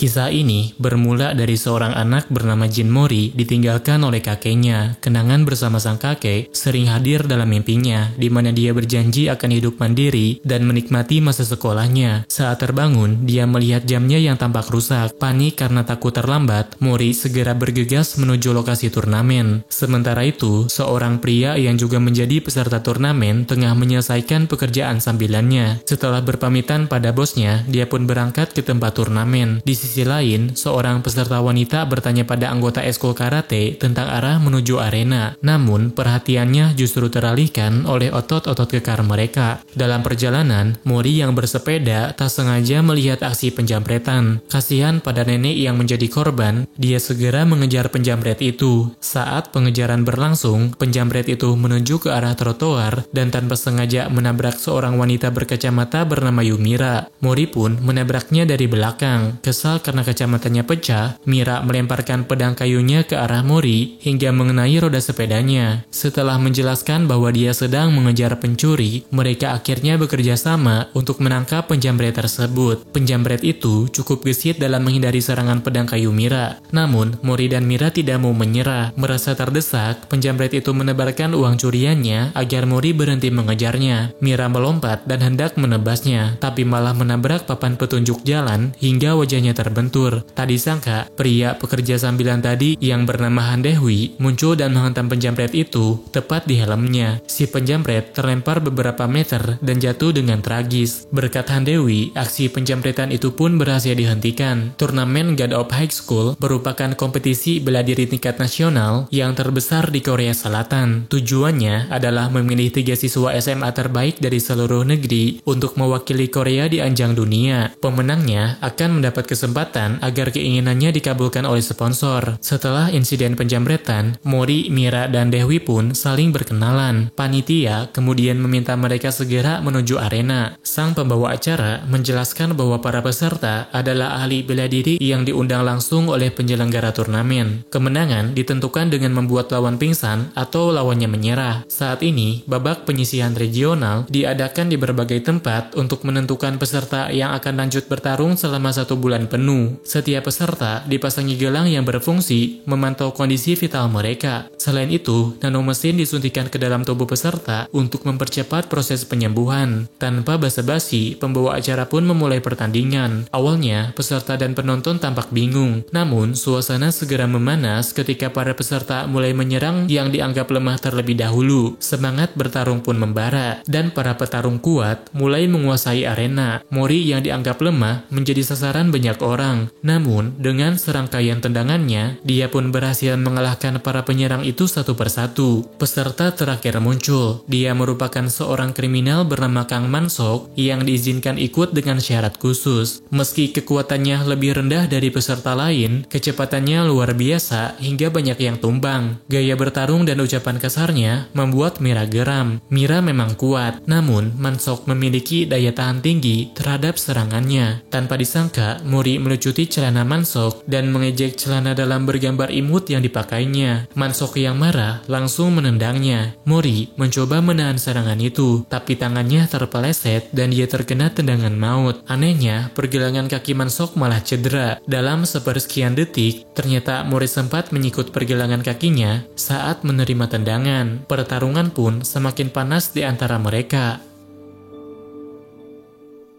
Kisah ini bermula dari seorang anak bernama Jin Mori ditinggalkan oleh kakeknya. Kenangan bersama sang kakek sering hadir dalam mimpinya, di mana dia berjanji akan hidup mandiri dan menikmati masa sekolahnya. Saat terbangun, dia melihat jamnya yang tampak rusak. Panik karena takut terlambat, Mori segera bergegas menuju lokasi turnamen. Sementara itu, seorang pria yang juga menjadi peserta turnamen tengah menyelesaikan pekerjaan sambilannya. Setelah berpamitan pada bosnya, dia pun berangkat ke tempat turnamen. Di sisi lain, seorang peserta wanita bertanya pada anggota eskul karate tentang arah menuju arena. Namun, perhatiannya justru teralihkan oleh otot-otot kekar mereka. Dalam perjalanan, Mori yang bersepeda tak sengaja melihat aksi penjamretan. Kasihan pada nenek yang menjadi korban, dia segera mengejar penjamret itu. Saat pengejaran berlangsung, penjamret itu menuju ke arah trotoar dan tanpa sengaja menabrak seorang wanita berkacamata bernama Yumira. Mori pun menabraknya dari belakang. Kesal karena kacamatanya pecah, Mira melemparkan pedang kayunya ke arah Mori hingga mengenai roda sepedanya. Setelah menjelaskan bahwa dia sedang mengejar pencuri, mereka akhirnya bekerja sama untuk menangkap penjamret tersebut. Penjamret itu cukup gesit dalam menghindari serangan pedang kayu Mira. Namun, Mori dan Mira tidak mau menyerah. Merasa terdesak, penjamret itu menebarkan uang curiannya agar Mori berhenti mengejarnya. Mira melompat dan hendak menebasnya, tapi malah menabrak papan petunjuk jalan hingga wajahnya terbentur. Tak disangka, pria pekerja sambilan tadi yang bernama Han Dewi muncul dan menghantam penjamret itu tepat di helmnya. Si penjamret terlempar beberapa meter dan jatuh dengan tragis. Berkat Han Dewi, aksi penjamretan itu pun berhasil dihentikan. Turnamen God of High School merupakan kompetisi bela diri tingkat nasional yang terbesar di Korea Selatan. Tujuannya adalah memilih 3 siswa SMA terbaik dari seluruh negeri untuk mewakili Korea di ajang dunia. Pemenangnya akan mendapat kesempatan agar keinginannya dikabulkan oleh sponsor. Setelah insiden penjamretan, Mori, Mira, dan Dewi pun saling berkenalan. Panitia kemudian meminta mereka segera menuju arena. Sang pembawa acara menjelaskan bahwa para peserta adalah ahli bela diri yang diundang langsung oleh penyelenggara turnamen. Kemenangan ditentukan dengan membuat lawan pingsan atau lawannya menyerah. Saat ini, babak penyisihan regional diadakan di berbagai tempat untuk menentukan peserta yang akan lanjut bertarung selama 1 bulan penuh. Setiap peserta dipasangi gelang yang berfungsi memantau kondisi vital mereka. Selain itu, nanomesin disuntikan ke dalam tubuh peserta untuk mempercepat proses penyembuhan. Tanpa basa-basi, pembawa acara pun memulai pertandingan. Awalnya, peserta dan penonton tampak bingung. Namun, suasana segera memanas ketika para peserta mulai menyerang yang dianggap lemah terlebih dahulu. Semangat bertarung pun membara, dan para petarung kuat mulai menguasai arena. Mori yang dianggap lemah menjadi sasaran banyak orang. Namun, dengan serangkaian tendangannya, dia pun berhasil mengalahkan para penyerang itu satu persatu. Peserta terakhir muncul. Dia merupakan seorang kriminal bernama Kang Man-sok yang diizinkan ikut dengan syarat khusus. Meski kekuatannya lebih rendah dari peserta lain, kecepatannya luar biasa hingga banyak yang tumbang. Gaya bertarung dan ucapan kasarnya membuat Mira geram. Mira memang kuat, namun Man-sok memiliki daya tahan tinggi terhadap serangannya. Tanpa disangka, Mori melucuti celana Man-sok dan mengejek celana dalam bergambar imut yang dipakainya. Man-sok yang marah langsung menendangnya. Mori mencoba menahan serangan itu, tapi tangannya terpeleset dan dia terkena tendangan maut. Anehnya, pergelangan kaki Man-sok malah cedera. Dalam sepersekian detik, ternyata Mori sempat menyikut pergelangan kakinya saat menerima tendangan. Pertarungan pun semakin panas di antara mereka.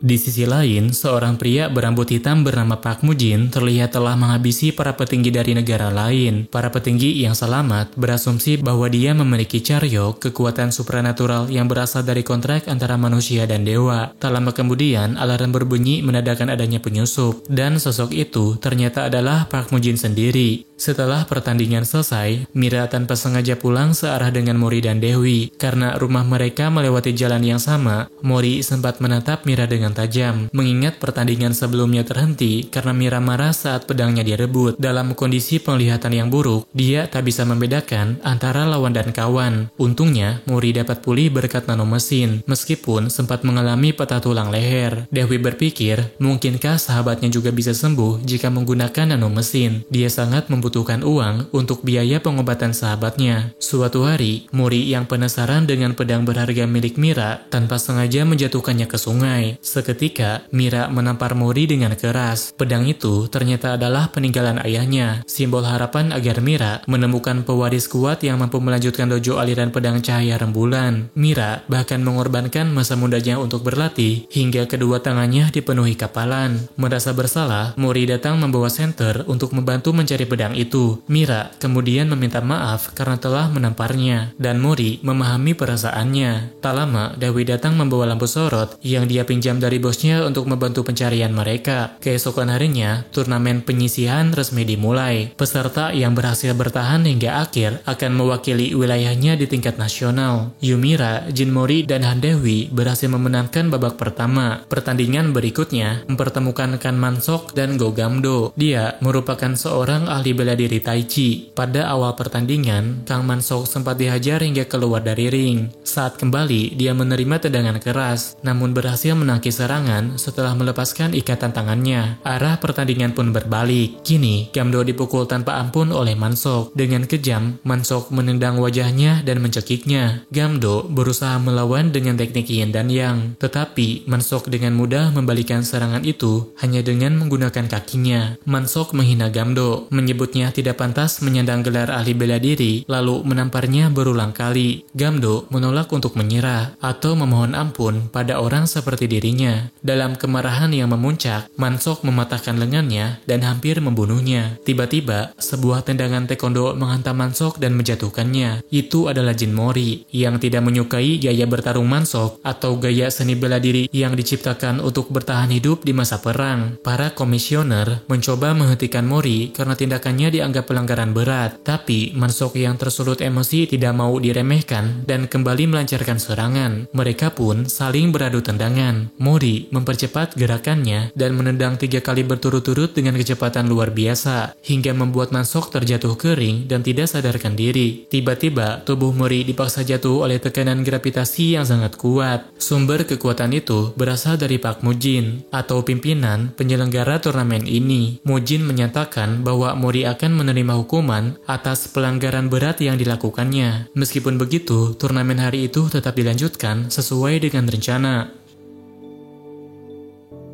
Di sisi lain, seorang pria berambut hitam bernama Park Mujin terlihat telah menghabisi para petinggi dari negara lain. Para petinggi yang selamat berasumsi bahwa dia memiliki Charyok, kekuatan supranatural yang berasal dari kontrak antara manusia dan dewa. Tak lama kemudian, alarm berbunyi menandakan adanya penyusup, dan sosok itu ternyata adalah Park Mujin sendiri. Setelah pertandingan selesai, Mira tanpa sengaja pulang searah dengan Mori dan Dewi. Karena rumah mereka melewati jalan yang sama, Mori sempat menatap Mira dengan tajam, mengingat pertandingan sebelumnya terhenti karena Mira marah saat pedangnya direbut. Dalam kondisi penglihatan yang buruk, dia tak bisa membedakan antara lawan dan kawan. Untungnya, Mori dapat pulih berkat nanomesin, meskipun sempat mengalami patah tulang leher. Dewi berpikir, mungkinkah sahabatnya juga bisa sembuh jika menggunakan nanomesin. Dia sangat membutuhkan uang untuk biaya pengobatan sahabatnya. Suatu hari, Mori yang penasaran dengan pedang berharga milik Mira tanpa sengaja menjatuhkannya ke sungai. Seketika, Mira menampar Mori dengan keras. Pedang itu ternyata adalah peninggalan ayahnya, simbol harapan agar Mira menemukan pewaris kuat yang mampu melanjutkan dojo aliran pedang cahaya rembulan. Mira bahkan mengorbankan masa mudanya untuk berlatih hingga kedua tangannya dipenuhi kapalan. Merasa bersalah, Mori datang membawa senter untuk membantu mencari pedang itu. Mira kemudian meminta maaf karena telah menamparnya, dan Mori memahami perasaannya. Tak lama, Dewi datang membawa lampu sorot yang dia pinjam dari bosnya untuk membantu pencarian mereka. Keesokan harinya, turnamen penyisihan resmi dimulai. Peserta yang berhasil bertahan hingga akhir akan mewakili wilayahnya di tingkat nasional. Yumira, Jin Mori, dan Han Dewi berhasil memenangkan babak pertama. Pertandingan berikutnya mempertemukan Kan Mansok dan Go Gamdo. Dia merupakan seorang ahli bela diri Tai Chi. Pada awal pertandingan, Kang Mansok sempat dihajar hingga keluar dari ring. Saat kembali, dia menerima tendangan keras, namun berhasil menangkis serangan setelah melepaskan ikatan tangannya. Arah pertandingan pun berbalik. Kini, Gamdo dipukul tanpa ampun oleh Mansok. Dengan kejam, Mansok menendang wajahnya dan mencekiknya. Gamdo berusaha melawan dengan teknik yin dan yang, tetapi Mansok dengan mudah membalikan serangan itu hanya dengan menggunakan kakinya. Mansok menghina Gamdo, menyebutnya tidak pantas menyandang gelar ahli bela diri, lalu menamparnya berulang kali. Gamdo menolak untuk menyerah atau memohon ampun pada orang seperti dirinya. Dalam kemarahan yang memuncak, Mansok mematahkan lengannya dan hampir membunuhnya. Tiba-tiba, sebuah tendangan taekwondo menghantam Mansok dan menjatuhkannya. Itu adalah Jin Mori, yang tidak menyukai gaya bertarung Mansok atau gaya seni bela diri yang diciptakan untuk bertahan hidup di masa perang. Para komisioner mencoba menghentikan Mori karena tindakannya dianggap pelanggaran berat, tapi Mansok yang tersulut emosi tidak mau diremehkan dan kembali melancarkan serangan. Mereka pun saling beradu tendangan. Mori mempercepat gerakannya dan menendang 3 kali berturut-turut dengan kecepatan luar biasa, hingga membuat Mansok terjatuh ke ring dan tidak sadarkan diri. Tiba-tiba, tubuh Mori dipaksa jatuh oleh tekanan gravitasi yang sangat kuat. Sumber kekuatan itu berasal dari Pak Mujin, atau pimpinan penyelenggara turnamen ini. Mujin menyatakan bahwa Mori akan menerima hukuman atas pelanggaran berat yang dilakukannya. Meskipun begitu, turnamen hari itu tetap dilanjutkan sesuai dengan rencana.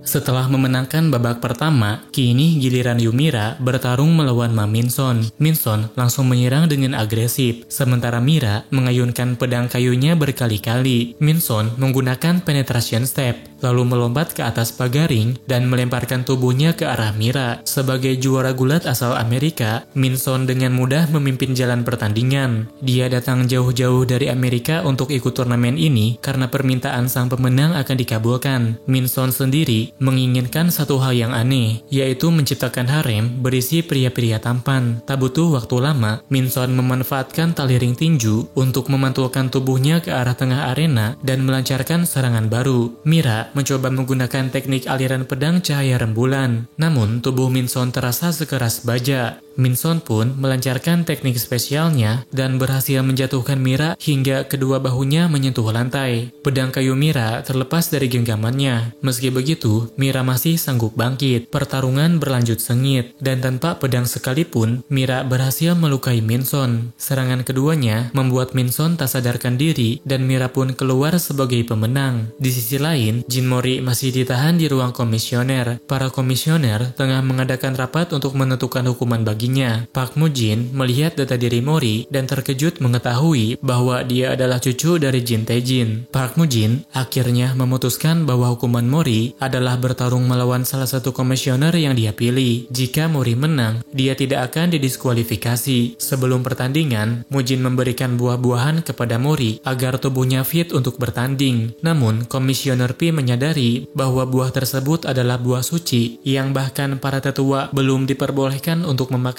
Setelah memenangkan babak pertama, kini giliran Yumira bertarung melawan Ma Minson. Minson langsung menyerang dengan agresif, sementara Mira mengayunkan pedang kayunya berkali-kali. Minson menggunakan penetration step, lalu melompat ke atas pagaring dan melemparkan tubuhnya ke arah Mira. Sebagai juara gulat asal Amerika, Minson dengan mudah memimpin jalan pertandingan. Dia datang jauh-jauh dari Amerika untuk ikut turnamen ini karena permintaan sang pemenang akan dikabulkan. Minson sendiri menginginkan satu hal yang aneh, yaitu menciptakan harem berisi pria-pria tampan. Tak butuh waktu lama, Minson memanfaatkan tali ring tinju untuk memantulkan tubuhnya ke arah tengah arena dan melancarkan serangan baru. Mira mencoba menggunakan teknik aliran pedang cahaya rembulan, namun tubuh Minson terasa sekeras baja. Minson pun melancarkan teknik spesialnya dan berhasil menjatuhkan Mira hingga kedua bahunya menyentuh lantai. Pedang kayu Mira terlepas dari genggamannya. Meski begitu, Mira masih sanggup bangkit. Pertarungan berlanjut sengit, dan tanpa pedang sekalipun, Mira berhasil melukai Minson. Serangan keduanya membuat Minson tak sadarkan diri, dan Mira pun keluar sebagai pemenang. Di sisi lain, Jin Mori masih ditahan di ruang komisioner. Para komisioner tengah mengadakan rapat untuk menentukan hukuman baginya. Pak Mujin melihat data diri Mori dan terkejut mengetahui bahwa dia adalah cucu dari Jin Tae-jin. Pak Mujin akhirnya memutuskan bahwa hukuman Mori adalah bertarung melawan salah satu komisioner yang dia pilih. Jika Mori menang, dia tidak akan didiskualifikasi. Sebelum pertandingan, Mujin memberikan buah-buahan kepada Mori agar tubuhnya fit untuk bertanding. Namun, komisioner P menyadari bahwa buah tersebut adalah buah suci yang bahkan para tetua belum diperbolehkan untuk memakannya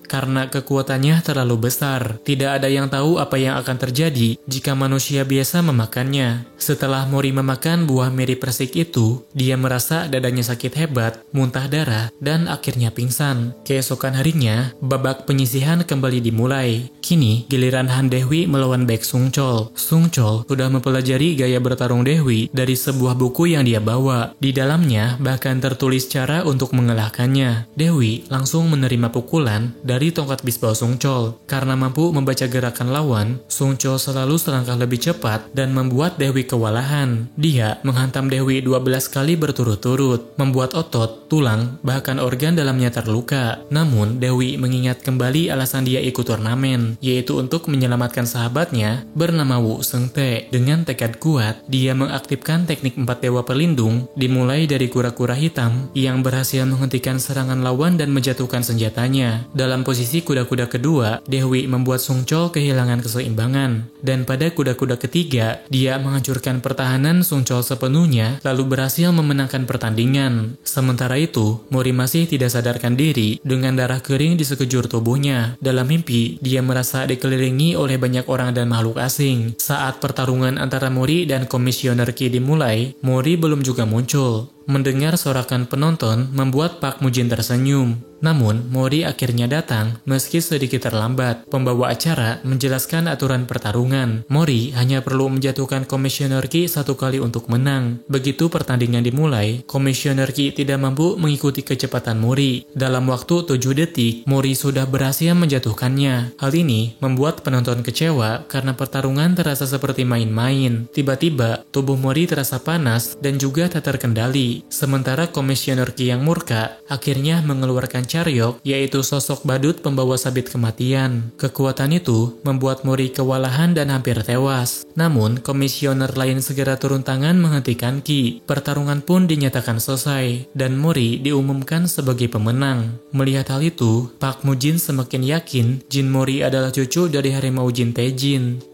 karena kekuatannya terlalu besar. Tidak ada yang tahu apa yang akan terjadi jika manusia biasa memakannya. Setelah Mori memakan buah meri persik itu, dia merasa dadanya sakit hebat, muntah darah, dan akhirnya pingsan. Keesokan harinya, babak penyisihan kembali dimulai. Kini, giliran Han Dewi melawan Baek Sung Chol. Sung Chol sudah mempelajari gaya bertarung Dewi dari sebuah buku yang dia bawa. Di dalamnya bahkan tertulis cara untuk mengalahkannya. Dewi langsung menerima pukulan pukulan dari tongkat bisbal Sung Chol. Karena mampu membaca gerakan lawan, Sung Chol selalu selangkah lebih cepat dan membuat Dewi kewalahan. Dia menghantam Dewi 12 kali berturut-turut, membuat otot, tulang, bahkan organ dalamnya terluka. Namun, Dewi mengingat kembali alasan dia ikut turnamen, yaitu untuk menyelamatkan sahabatnya bernama Wu Seung-tae. Dengan tekad kuat, dia mengaktifkan teknik 4 dewa pelindung, dimulai dari kura-kura hitam yang berhasil menghentikan serangan lawan dan menjatuhkan senjatanya. Dalam posisi kuda-kuda kedua, Dewi membuat Sung Chol kehilangan keseimbangan, dan pada kuda-kuda ketiga, dia menghancurkan pertahanan Sung Chol sepenuhnya, lalu berhasil memenangkan pertandingan. Sementara itu, Mori masih tidak sadarkan diri dengan darah kering di sekejur tubuhnya. Dalam mimpi, dia merasa dikelilingi oleh banyak orang dan makhluk asing. Saat pertarungan antara Mori dan Komisioner Ki dimulai, Mori belum juga muncul. Mendengar sorakan penonton membuat Pak Mujin tersenyum. Namun, Mori akhirnya datang meski sedikit terlambat. Pembawa acara menjelaskan aturan pertarungan. Mori hanya perlu menjatuhkan Komisioner Ki 1 kali untuk menang. Begitu pertandingan dimulai, Komisioner Ki tidak mampu mengikuti kecepatan Mori. Dalam waktu 7 detik, Mori sudah berhasil menjatuhkannya. Hal ini membuat penonton kecewa karena pertarungan terasa seperti main-main. Tiba-tiba, tubuh Mori terasa panas dan juga tak terkendali. Sementara Komisioner Ki yang murka akhirnya mengeluarkan Charyok, yaitu sosok badut pembawa sabit kematian. Kekuatan itu membuat Mori kewalahan dan hampir tewas. Namun, komisioner lain segera turun tangan menghentikan Ki. Pertarungan pun dinyatakan selesai, dan Mori diumumkan sebagai pemenang. Melihat hal itu, Pak Mujin semakin yakin Jin Mori adalah cucu dari harimau Jin Tae-jin.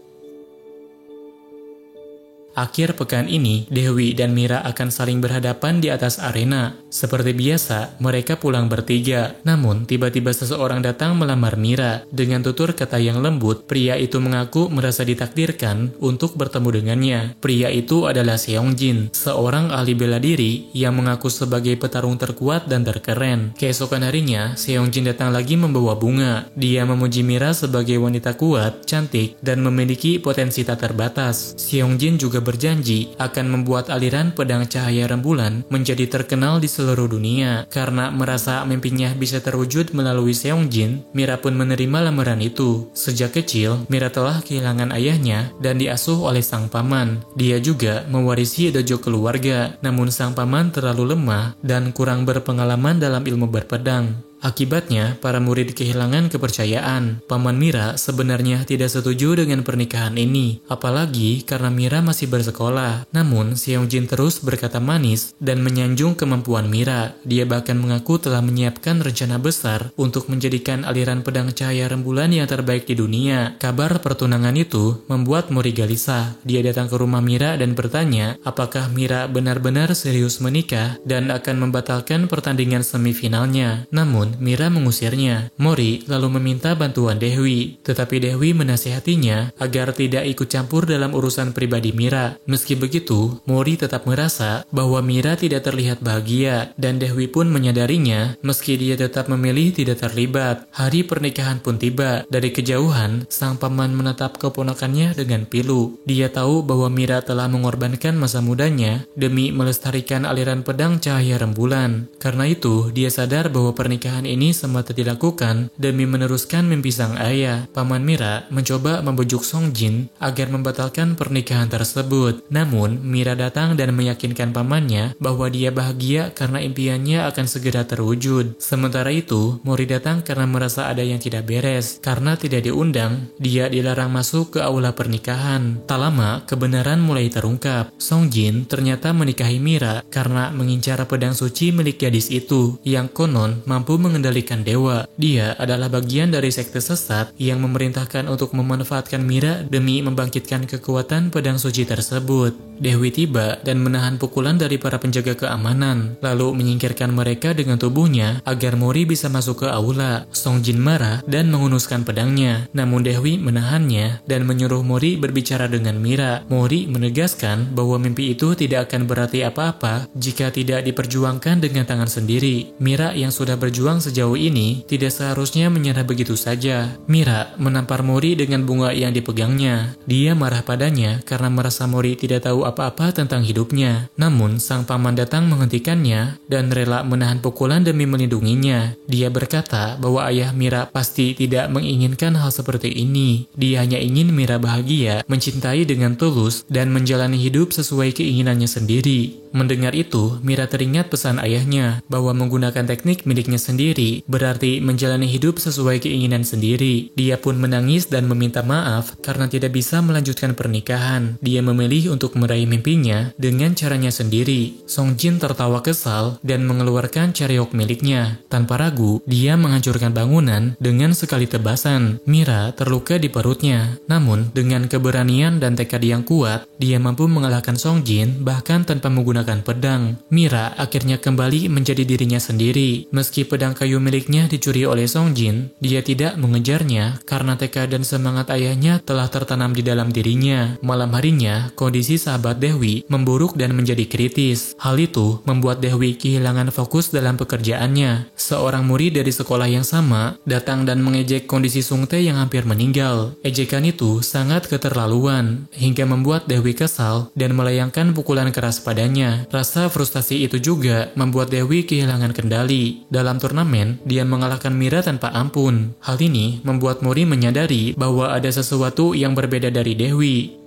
Akhir pekan ini, Dewi dan Mira akan saling berhadapan di atas arena. Seperti biasa, mereka pulang bertiga. Namun, tiba-tiba seseorang datang melamar Mira. Dengan tutur kata yang lembut, pria itu mengaku merasa ditakdirkan untuk bertemu dengannya. Pria itu adalah Seongjin, seorang ahli bela diri yang mengaku sebagai petarung terkuat dan terkeren. Keesokan harinya, Seongjin datang lagi membawa bunga. Dia memuji Mira sebagai wanita kuat, cantik, dan memiliki potensi tak terbatas. Seongjin juga berjanji akan membuat aliran pedang cahaya rembulan menjadi terkenal di seluruh dunia. Karena merasa mimpinya bisa terwujud melalui Seongjin, Mira pun menerima lamaran itu. Sejak kecil, Mira telah kehilangan ayahnya dan diasuh oleh sang paman. Dia juga mewarisi dojo keluarga, namun sang paman terlalu lemah dan kurang berpengalaman dalam ilmu berpedang. Akibatnya, para murid kehilangan kepercayaan. Paman Mira sebenarnya tidak setuju dengan pernikahan ini, apalagi karena Mira masih bersekolah. Namun, Seongjin terus berkata manis dan menyanjung kemampuan Mira. Dia bahkan mengaku telah menyiapkan rencana besar untuk menjadikan aliran pedang cahaya rembulan yang terbaik di dunia. Kabar pertunangan itu membuat Mori gelisah. Dia datang ke rumah Mira dan bertanya apakah Mira benar-benar serius menikah dan akan membatalkan pertandingan semifinalnya. Namun, Mira mengusirnya. Mori lalu meminta bantuan Dewi, tetapi Dewi menasihatinya agar tidak ikut campur dalam urusan pribadi Mira. Meski begitu, Mori tetap merasa bahwa Mira tidak terlihat bahagia, dan Dewi pun menyadarinya meski dia tetap memilih tidak terlibat. Hari pernikahan pun tiba. Dari kejauhan, sang paman menatap keponakannya dengan pilu. Dia tahu bahwa Mira telah mengorbankan masa mudanya demi melestarikan aliran pedang cahaya rembulan. Karena itu, dia sadar bahwa pernikahan ini semata dilakukan demi meneruskan mimpi sang ayah. Paman Mira mencoba membujuk Seongjin agar membatalkan pernikahan tersebut. Namun, Mira datang dan meyakinkan pamannya bahwa dia bahagia karena impiannya akan segera terwujud. Sementara itu, Mori datang karena merasa ada yang tidak beres. Karena tidak diundang, dia dilarang masuk ke aula pernikahan. Tak lama, kebenaran mulai terungkap. Seongjin ternyata menikahi Mira karena mengincar pedang suci milik gadis itu, yang konon mampu mengendalikan dewa. Dia adalah bagian dari sekte sesat yang memerintahkan untuk memanfaatkan Mira demi membangkitkan kekuatan pedang suci tersebut. Dewi tiba dan menahan pukulan dari para penjaga keamanan, lalu menyingkirkan mereka dengan tubuhnya agar Mori bisa masuk ke aula. Seongjin marah dan menghunuskan pedangnya, namun Dewi menahannya dan menyuruh Mori berbicara dengan Mira. Mori menegaskan bahwa mimpi itu tidak akan berarti apa-apa jika tidak diperjuangkan dengan tangan sendiri. Mira yang sudah berjuang berjuang sejauh ini tidak seharusnya menyerah begitu saja. Mira menampar Mori dengan bunga yang dipegangnya. Dia marah padanya karena merasa Mori tidak tahu apa-apa tentang hidupnya. Namun sang paman datang menghentikannya dan rela menahan pukulan demi melindunginya. Dia berkata bahwa ayah Mira pasti tidak menginginkan hal seperti ini. Dia hanya ingin Mira bahagia, mencintai dengan tulus, dan menjalani hidup sesuai keinginannya sendiri. Mendengar itu, Mira teringat pesan ayahnya bahwa menggunakan teknik miliknya sendiri berarti menjalani hidup sesuai keinginan sendiri. Dia pun menangis dan meminta maaf karena tidak bisa melanjutkan pernikahan. Dia memilih untuk meraih mimpinya dengan caranya sendiri. Song Jin tertawa kesal dan mengeluarkan cariok miliknya. Tanpa ragu, dia menghancurkan bangunan dengan sekali tebasan. Mira terluka di perutnya. Namun, dengan keberanian dan tekad yang kuat, dia mampu mengalahkan Song Jin bahkan tanpa menggunakan pedang. Mira akhirnya kembali menjadi dirinya sendiri. Meski pedang kayu miliknya dicuri oleh Song Jin, dia tidak mengejarnya karena tekad dan semangat ayahnya telah tertanam di dalam dirinya. Malam harinya, kondisi sahabat Dewi memburuk dan menjadi kritis. Hal itu membuat Dewi kehilangan fokus dalam pekerjaannya. Seorang murid dari sekolah yang sama datang dan mengejek kondisi Sung Tae yang hampir meninggal. Ejekan itu sangat keterlaluan hingga membuat Dewi kesal dan melayangkan pukulan keras padanya. Rasa frustasi itu juga membuat Dewi kehilangan kendali. Dalam turnamen, dia mengalahkan Mira tanpa ampun. Hal ini membuat Mori menyadari bahwa ada sesuatu yang berbeda dari Dewi.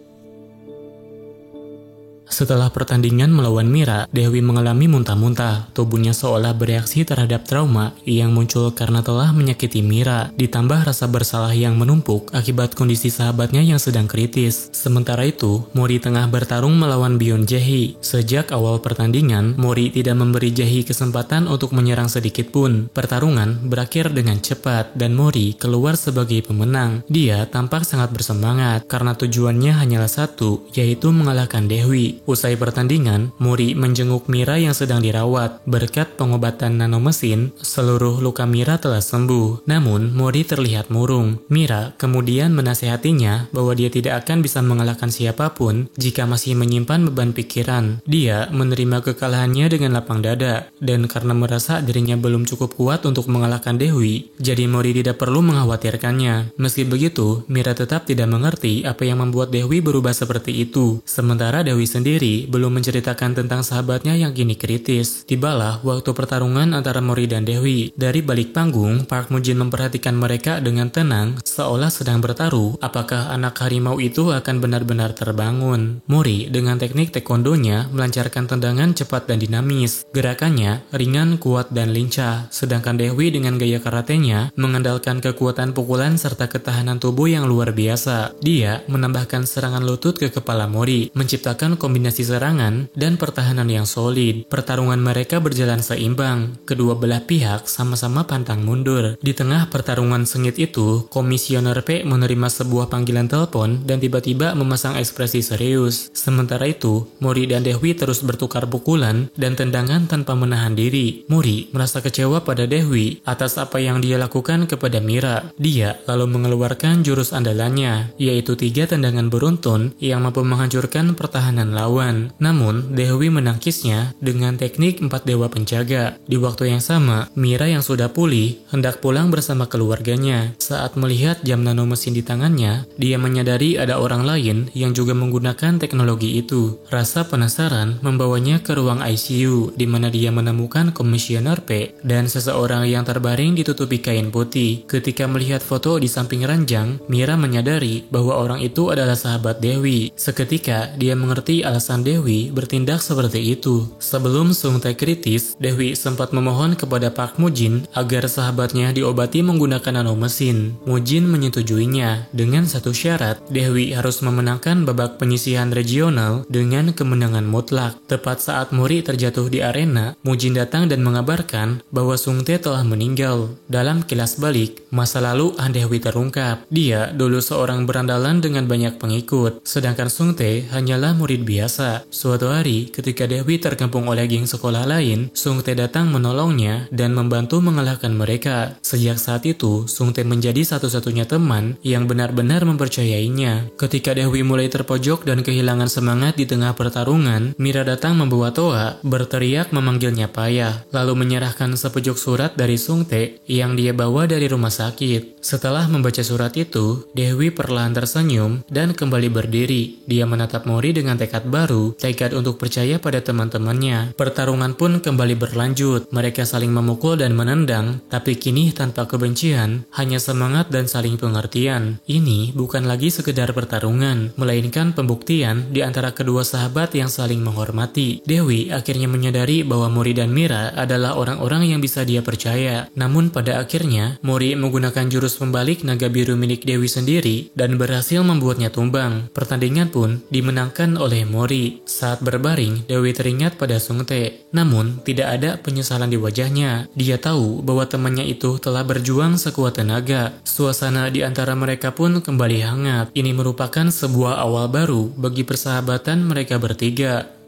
Setelah pertandingan melawan Mira, Dewi mengalami muntah-muntah. Tubuhnya seolah bereaksi terhadap trauma yang muncul karena telah menyakiti Mira, ditambah rasa bersalah yang menumpuk akibat kondisi sahabatnya yang sedang kritis. Sementara itu, Mori tengah bertarung melawan Byeon Jae-hee. Sejak awal pertandingan, Mori tidak memberi Jae-hee kesempatan untuk menyerang sedikit pun. Pertarungan berakhir dengan cepat dan Mori keluar sebagai pemenang. Dia tampak sangat bersemangat karena tujuannya hanyalah satu, yaitu mengalahkan Dewi. Usai pertandingan, Mori menjenguk Mira yang sedang dirawat. Berkat pengobatan nanomesin, seluruh luka Mira telah sembuh. Namun, Mori terlihat murung. Mira kemudian menasihatinya bahwa dia tidak akan bisa mengalahkan siapapun jika masih menyimpan beban pikiran. Dia menerima kekalahannya dengan lapang dada, dan karena merasa dirinya belum cukup kuat untuk mengalahkan Dewi, jadi Mori tidak perlu mengkhawatirkannya. Meski begitu, Mira tetap tidak mengerti apa yang membuat Dewi berubah seperti itu. Sementara Dewi sendiri belum menceritakan tentang sahabatnya yang kini kritis. Tibalah waktu pertarungan antara Mori dan Dewi. Dari balik panggung, Park Mu-jin memperhatikan mereka dengan tenang, seolah sedang bertaruh apakah anak harimau itu akan benar-benar terbangun. Mori dengan teknik taekwondonya melancarkan tendangan cepat dan dinamis. Gerakannya ringan, kuat, dan lincah. Sedangkan Dewi dengan gaya karatenya mengandalkan kekuatan pukulan serta ketahanan tubuh yang luar biasa. Dia menambahkan serangan lutut ke kepala Mori, menciptakan kombinasi serangan dan pertahanan yang solid. Pertarungan mereka berjalan seimbang. Kedua belah pihak sama-sama pantang mundur. Di tengah pertarungan sengit itu, Komisioner P menerima sebuah panggilan telepon dan tiba-tiba memasang ekspresi serius. Sementara itu, Mori dan Dewi terus bertukar pukulan dan tendangan tanpa menahan diri. Mori merasa kecewa pada Dewi atas apa yang dia lakukan kepada Mira. Dia lalu mengeluarkan jurus andalannya, yaitu 3 tendangan beruntun yang mampu menghancurkan pertahanan lawan. Namun, Dewi menangkisnya dengan teknik 4 dewa penjaga. Di waktu yang sama, Mira yang sudah pulih hendak pulang bersama keluarganya. Saat melihat jam nanomesin di tangannya, dia menyadari ada orang lain yang juga menggunakan teknologi itu. Rasa penasaran membawanya ke ruang ICU, di mana dia menemukan Komisioner P dan seseorang yang terbaring ditutupi kain putih. Ketika melihat foto di samping ranjang, Mira menyadari bahwa orang itu adalah sahabat Dewi. Seketika, dia mengerti alasan Dewi bertindak seperti itu. Sebelum Sung Tae kritis, Dewi sempat memohon kepada Park Mu-jin agar sahabatnya diobati menggunakan nanomesin. Mu-jin menyetujuinya dengan satu syarat, Dewi harus memenangkan babak penyisihan regional dengan kemenangan mutlak. Tepat saat Mori terjatuh di arena, Mu-jin datang dan mengabarkan bahwa Sung Tae telah meninggal. Dalam kilas balik, masa lalu Dewi terungkap. Dia dulu seorang berandalan dengan banyak pengikut, sedangkan Sung Tae hanyalah murid biasa. biasa. Suatu hari, ketika Dewi terkepung oleh geng sekolah lain, Sung Tae datang menolongnya dan membantu mengalahkan mereka. Sejak saat itu, Sung Tae menjadi satu-satunya teman yang benar-benar mempercayainya. Ketika Dewi mulai terpojok dan kehilangan semangat di tengah pertarungan, Mira datang membawa Toa, berteriak memanggilnya payah, lalu menyerahkan sepojok surat dari Sung Tae yang dia bawa dari rumah sakit. Setelah membaca surat itu, Dewi perlahan tersenyum dan kembali berdiri. Dia menatap Mori dengan tekad baru, tekad untuk percaya pada teman-temannya. Pertarungan pun kembali berlanjut. Mereka saling memukul dan menendang, tapi kini tanpa kebencian, hanya semangat dan saling pengertian. Ini bukan lagi sekedar pertarungan, melainkan pembuktian di antara kedua sahabat yang saling menghormati. Dewi akhirnya menyadari bahwa Mori dan Mira adalah orang-orang yang bisa dia percaya. Namun pada akhirnya, Mori menggunakan jurus pembalik naga biru milik Dewi sendiri dan berhasil membuatnya tumbang. Pertandingan pun dimenangkan oleh Mori. Saat berbaring, Dewi teringat pada Sung Tae. Namun, tidak ada penyesalan di wajahnya. Dia tahu bahwa temannya itu telah berjuang sekuat tenaga. Suasana di antara mereka pun kembali hangat. Ini merupakan sebuah awal baru bagi persahabatan mereka bertiga.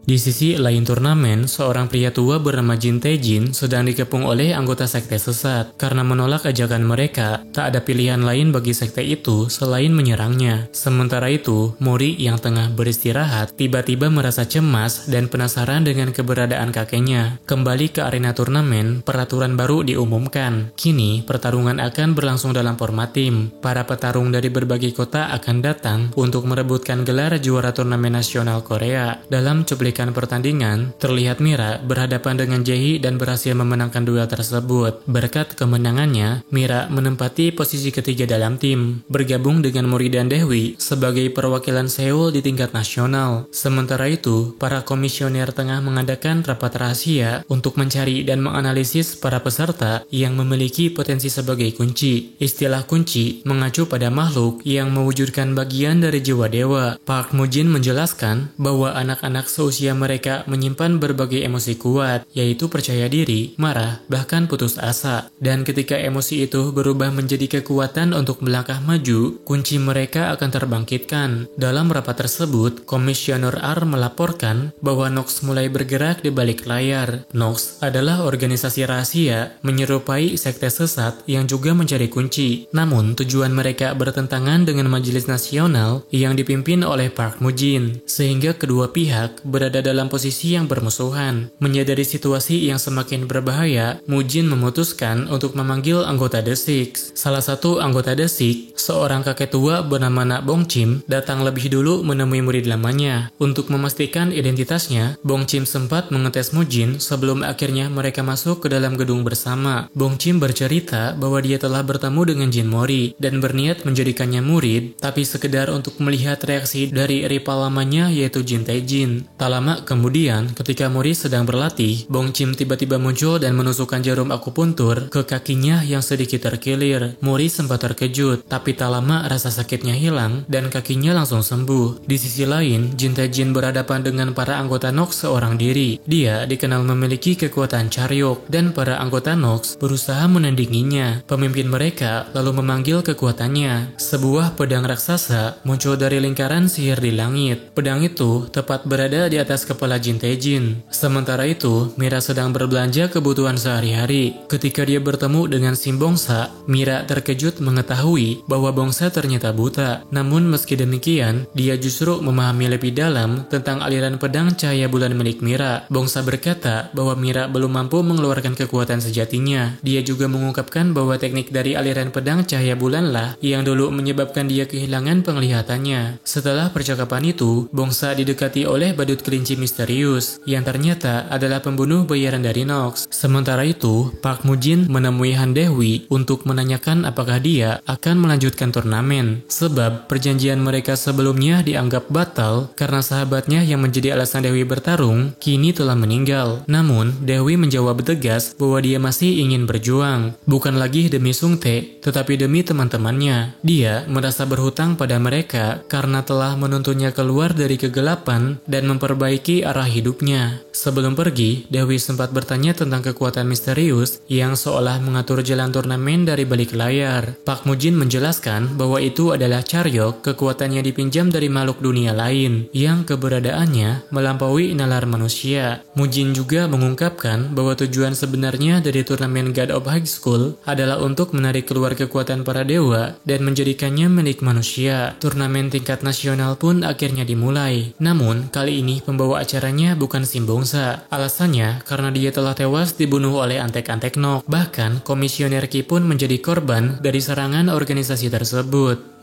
Di sisi lain turnamen, seorang pria tua bernama Jin Tae-jin sedang dikepung oleh anggota sekte sesat. Karena menolak ajakan mereka, tak ada pilihan lain bagi sekte itu selain menyerangnya. Sementara itu, Mori yang tengah beristirahat tiba-tiba merasa cemas dan penasaran dengan keberadaan kakeknya. Kembali ke arena turnamen, peraturan baru diumumkan. Kini, pertarungan akan berlangsung dalam format tim. Para petarung dari berbagai kota akan datang untuk merebutkan gelar juara turnamen nasional Korea. Dalam cuplikan pertandingan, terlihat Mira berhadapan dengan Jae-hee dan berhasil memenangkan duel tersebut. Berkat kemenangannya, Mira menempati posisi ketiga dalam tim, bergabung dengan Mori dan Dewi sebagai perwakilan Seoul di tingkat nasional. Sementara itu, para komisioner tengah mengadakan rapat rahasia untuk mencari dan menganalisis para peserta yang memiliki potensi sebagai kunci. Istilah kunci mengacu pada makhluk yang mewujudkan bagian dari jiwa dewa. Park Mu-jin menjelaskan bahwa anak-anak seusia mereka menyimpan berbagai emosi kuat, yaitu percaya diri, marah, bahkan putus asa. Dan ketika emosi itu berubah menjadi kekuatan untuk melangkah maju, kunci mereka akan terbangkitkan. Dalam rapat tersebut, Komisioner R melaporkan bahwa Nox mulai bergerak di balik layar. Nox adalah organisasi rahasia menyerupai sekte sesat yang juga mencari kunci. Namun, tujuan mereka bertentangan dengan Majelis Nasional yang dipimpin oleh Park Mu-jin, sehingga kedua pihak berada dalam posisi yang bermusuhan. Menyadari situasi yang semakin berbahaya, Mu-jin memutuskan untuk memanggil anggota The Six. Salah satu anggota The Six, seorang kakek tua bernama Nak Bong Chim, datang lebih dulu menemui murid lamanya. Untuk memastikan identitasnya, Bong Chim sempat mengetes Mu-jin sebelum akhirnya mereka masuk ke dalam gedung bersama. Bong Chim bercerita bahwa dia telah bertemu dengan Jin Mori dan berniat menjadikannya murid, tapi sekedar untuk melihat reaksi dari rival lamanya yaitu Jin Tae-jin. Tak lama kemudian, ketika Mori sedang berlatih, Bong Chim tiba-tiba muncul dan menusukkan jarum akupuntur ke kakinya yang sedikit terkilir. Mori sempat terkejut, tapi tak lama rasa sakitnya hilang dan kakinya langsung sembuh. Di sisi lain, Jin Tae-jin berhadapan dengan para anggota Nox seorang diri. Dia dikenal memiliki kekuatan Charyok dan para anggota Nox berusaha menandinginya. Pemimpin mereka lalu memanggil kekuatannya. Sebuah pedang raksasa muncul dari lingkaran sihir di langit. Pedang itu tepat berada di atas kepala Jin Tae-jin. Sementara itu, Mira sedang berbelanja kebutuhan sehari-hari. Ketika dia bertemu dengan Sim Bongsa, Mira terkejut mengetahui bahwa Bongsa ternyata buta. Namun meski demikian, dia justru memahami lebih dalam tentang aliran pedang cahaya bulan milik Mira. Bongsa berkata bahwa Mira belum mampu mengeluarkan kekuatan sejatinya. Dia juga mengungkapkan bahwa teknik dari aliran pedang cahaya bulanlah yang dulu menyebabkan dia kehilangan penglihatannya. Setelah percakapan itu, Bongsa didekati oleh badut kelinci misterius yang ternyata adalah pembunuh bayaran dari Nox. Sementara itu, Park Mu-jin menemui Han Dewi untuk menanyakan apakah dia akan melanjutkan turnamen, sebab perjanjian mereka sebelumnya dianggap batal karena sahabatnya yang menjadi alasan Dewi bertarung kini telah meninggal. Namun, Dewi menjawab tegas bahwa dia masih ingin berjuang, bukan lagi demi Sung Tae, tetapi demi teman-temannya. Dia merasa berhutang pada mereka karena telah menuntunnya keluar dari kegelapan dan memperbaiki memperbaiki arah hidupnya. Sebelum pergi, Dewi sempat bertanya tentang kekuatan misterius yang seolah mengatur jalan turnamen dari balik layar. Pak Mujin menjelaskan bahwa itu adalah Charyok, kekuatannya dipinjam dari makhluk dunia lain yang keberadaannya melampaui nalar manusia. Mujin juga mengungkapkan bahwa tujuan sebenarnya dari turnamen God of High School adalah untuk menarik keluar kekuatan para dewa dan menjadikannya milik manusia. Turnamen tingkat nasional pun akhirnya dimulai. Namun, kali ini pembawa acaranya bukan Simbongsa. Alasannya karena dia telah tewas dibunuh oleh Antek-Antek Nok. Bahkan, Komisioner Ki pun menjadi korban dari serangan organisasi tersebut.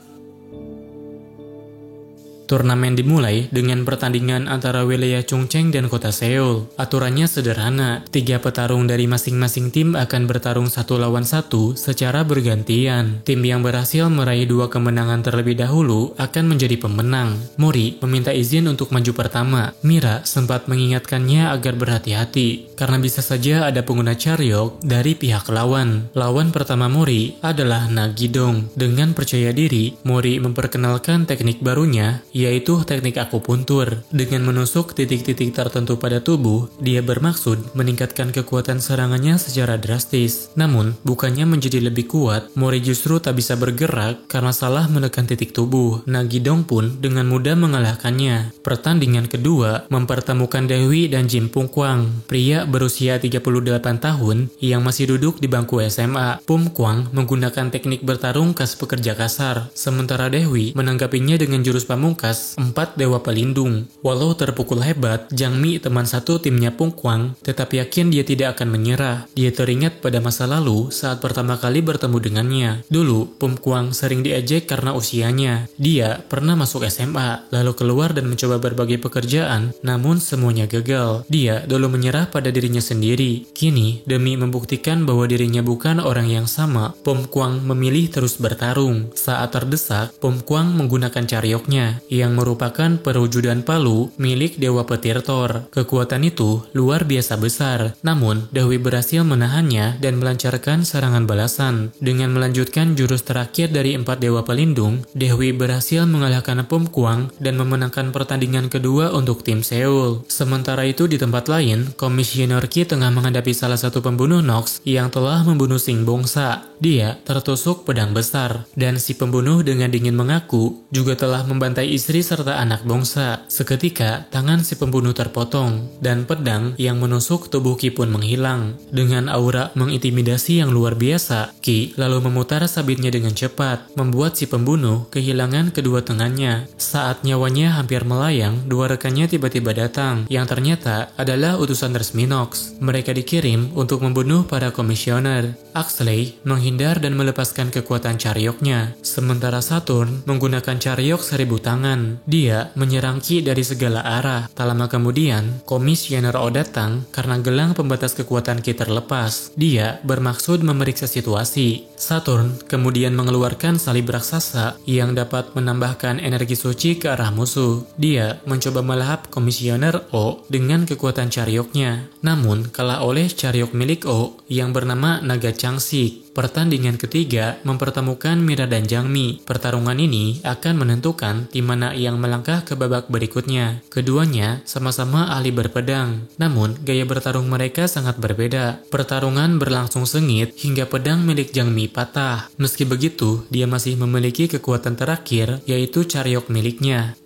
Turnamen dimulai dengan pertandingan antara wilayah Chungcheong dan kota Seoul. Aturannya sederhana, 3 petarung dari masing-masing tim akan bertarung 1 lawan 1 secara bergantian. Tim yang berhasil meraih 2 kemenangan terlebih dahulu akan menjadi pemenang. Mori meminta izin untuk maju pertama. Mira sempat mengingatkannya agar berhati-hati, karena bisa saja ada pengguna Charyok dari pihak lawan. Lawan pertama Mori adalah Nagidong. Dengan percaya diri, Mori memperkenalkan teknik barunya, yaitu teknik akupuntur. Dengan menusuk titik-titik tertentu pada tubuh, dia bermaksud meningkatkan kekuatan serangannya secara drastis. Namun, bukannya menjadi lebih kuat, Mori justru tak bisa bergerak karena salah menekan titik tubuh. Nagidong pun dengan mudah mengalahkannya. Pertandingan kedua mempertemukan Dewi dan Jim Pung Kwang, pria berusia 38 tahun yang masih duduk di bangku SMA. Pung Kwang menggunakan teknik bertarung khas pekerja kasar, sementara Dewi menanggapinya dengan jurus pamungkas 4 dewa pelindung. Walau terpukul hebat, Jang Mi, teman satu timnya Pung Kwang, tetap yakin dia tidak akan menyerah. Dia teringat pada masa lalu saat pertama kali bertemu dengannya. Dulu, Pung Kwang sering diejek karena usianya. Dia pernah masuk SMA, lalu keluar dan mencoba berbagai pekerjaan, namun semuanya gagal. Dia dulu menyerah pada dirinya sendiri. Kini, demi membuktikan bahwa dirinya bukan orang yang sama, Pung Kwang memilih terus bertarung. Saat terdesak, Pung Kwang menggunakan Charyoknya, yang merupakan perwujudan palu milik Dewa Petir Thor. Kekuatan itu luar biasa besar, namun Dewi berhasil menahannya dan melancarkan serangan balasan. Dengan melanjutkan jurus terakhir dari 4 dewa pelindung, Dewi berhasil mengalahkan Pung Kwang dan memenangkan pertandingan kedua untuk tim Seoul. Sementara itu di tempat lain, Komisioner Ki tengah menghadapi salah satu pembunuh Nox yang telah membunuh Simbongsa. Dia tertusuk pedang besar, dan si pembunuh dengan dingin mengaku juga telah membantai istri serta anak bongsa. Seketika, tangan si pembunuh terpotong, dan pedang yang menusuk tubuh Ki pun menghilang. Dengan aura mengintimidasi yang luar biasa, Ki lalu memutar sabitnya dengan cepat, membuat si pembunuh kehilangan kedua tangannya. Saat nyawanya hampir melayang, 2 rekannya tiba-tiba datang, yang ternyata adalah utusan resmi Nox. Mereka dikirim untuk membunuh para komisioner. Axley menghindar dan melepaskan kekuatan Charyoknya, sementara Saturn menggunakan Charyok 1000 tangan. Dia menyerang Ki dari segala arah. Tak lama kemudian, Komisioner O datang karena gelang pembatas kekuatan Ki terlepas. Dia bermaksud memeriksa situasi. Saturn kemudian mengeluarkan salib raksasa yang dapat menambahkan energi suci ke arah musuh. Dia mencoba melahap Komisioner O dengan kekuatan Charyoknya, namun kalah oleh Charyok milik O yang bernama Naga Changsik. Pertandingan ketiga mempertemukan Mira dan Jang Mi. Pertarungan ini akan menentukan tim mana yang melangkah ke babak berikutnya. Keduanya sama-sama ahli berpedang, namun gaya bertarung mereka sangat berbeda. Pertarungan berlangsung sengit hingga pedang milik Jang Mi patah. Meski begitu, dia masih memiliki kekuatan terakhir, yaitu Charyok miliknya.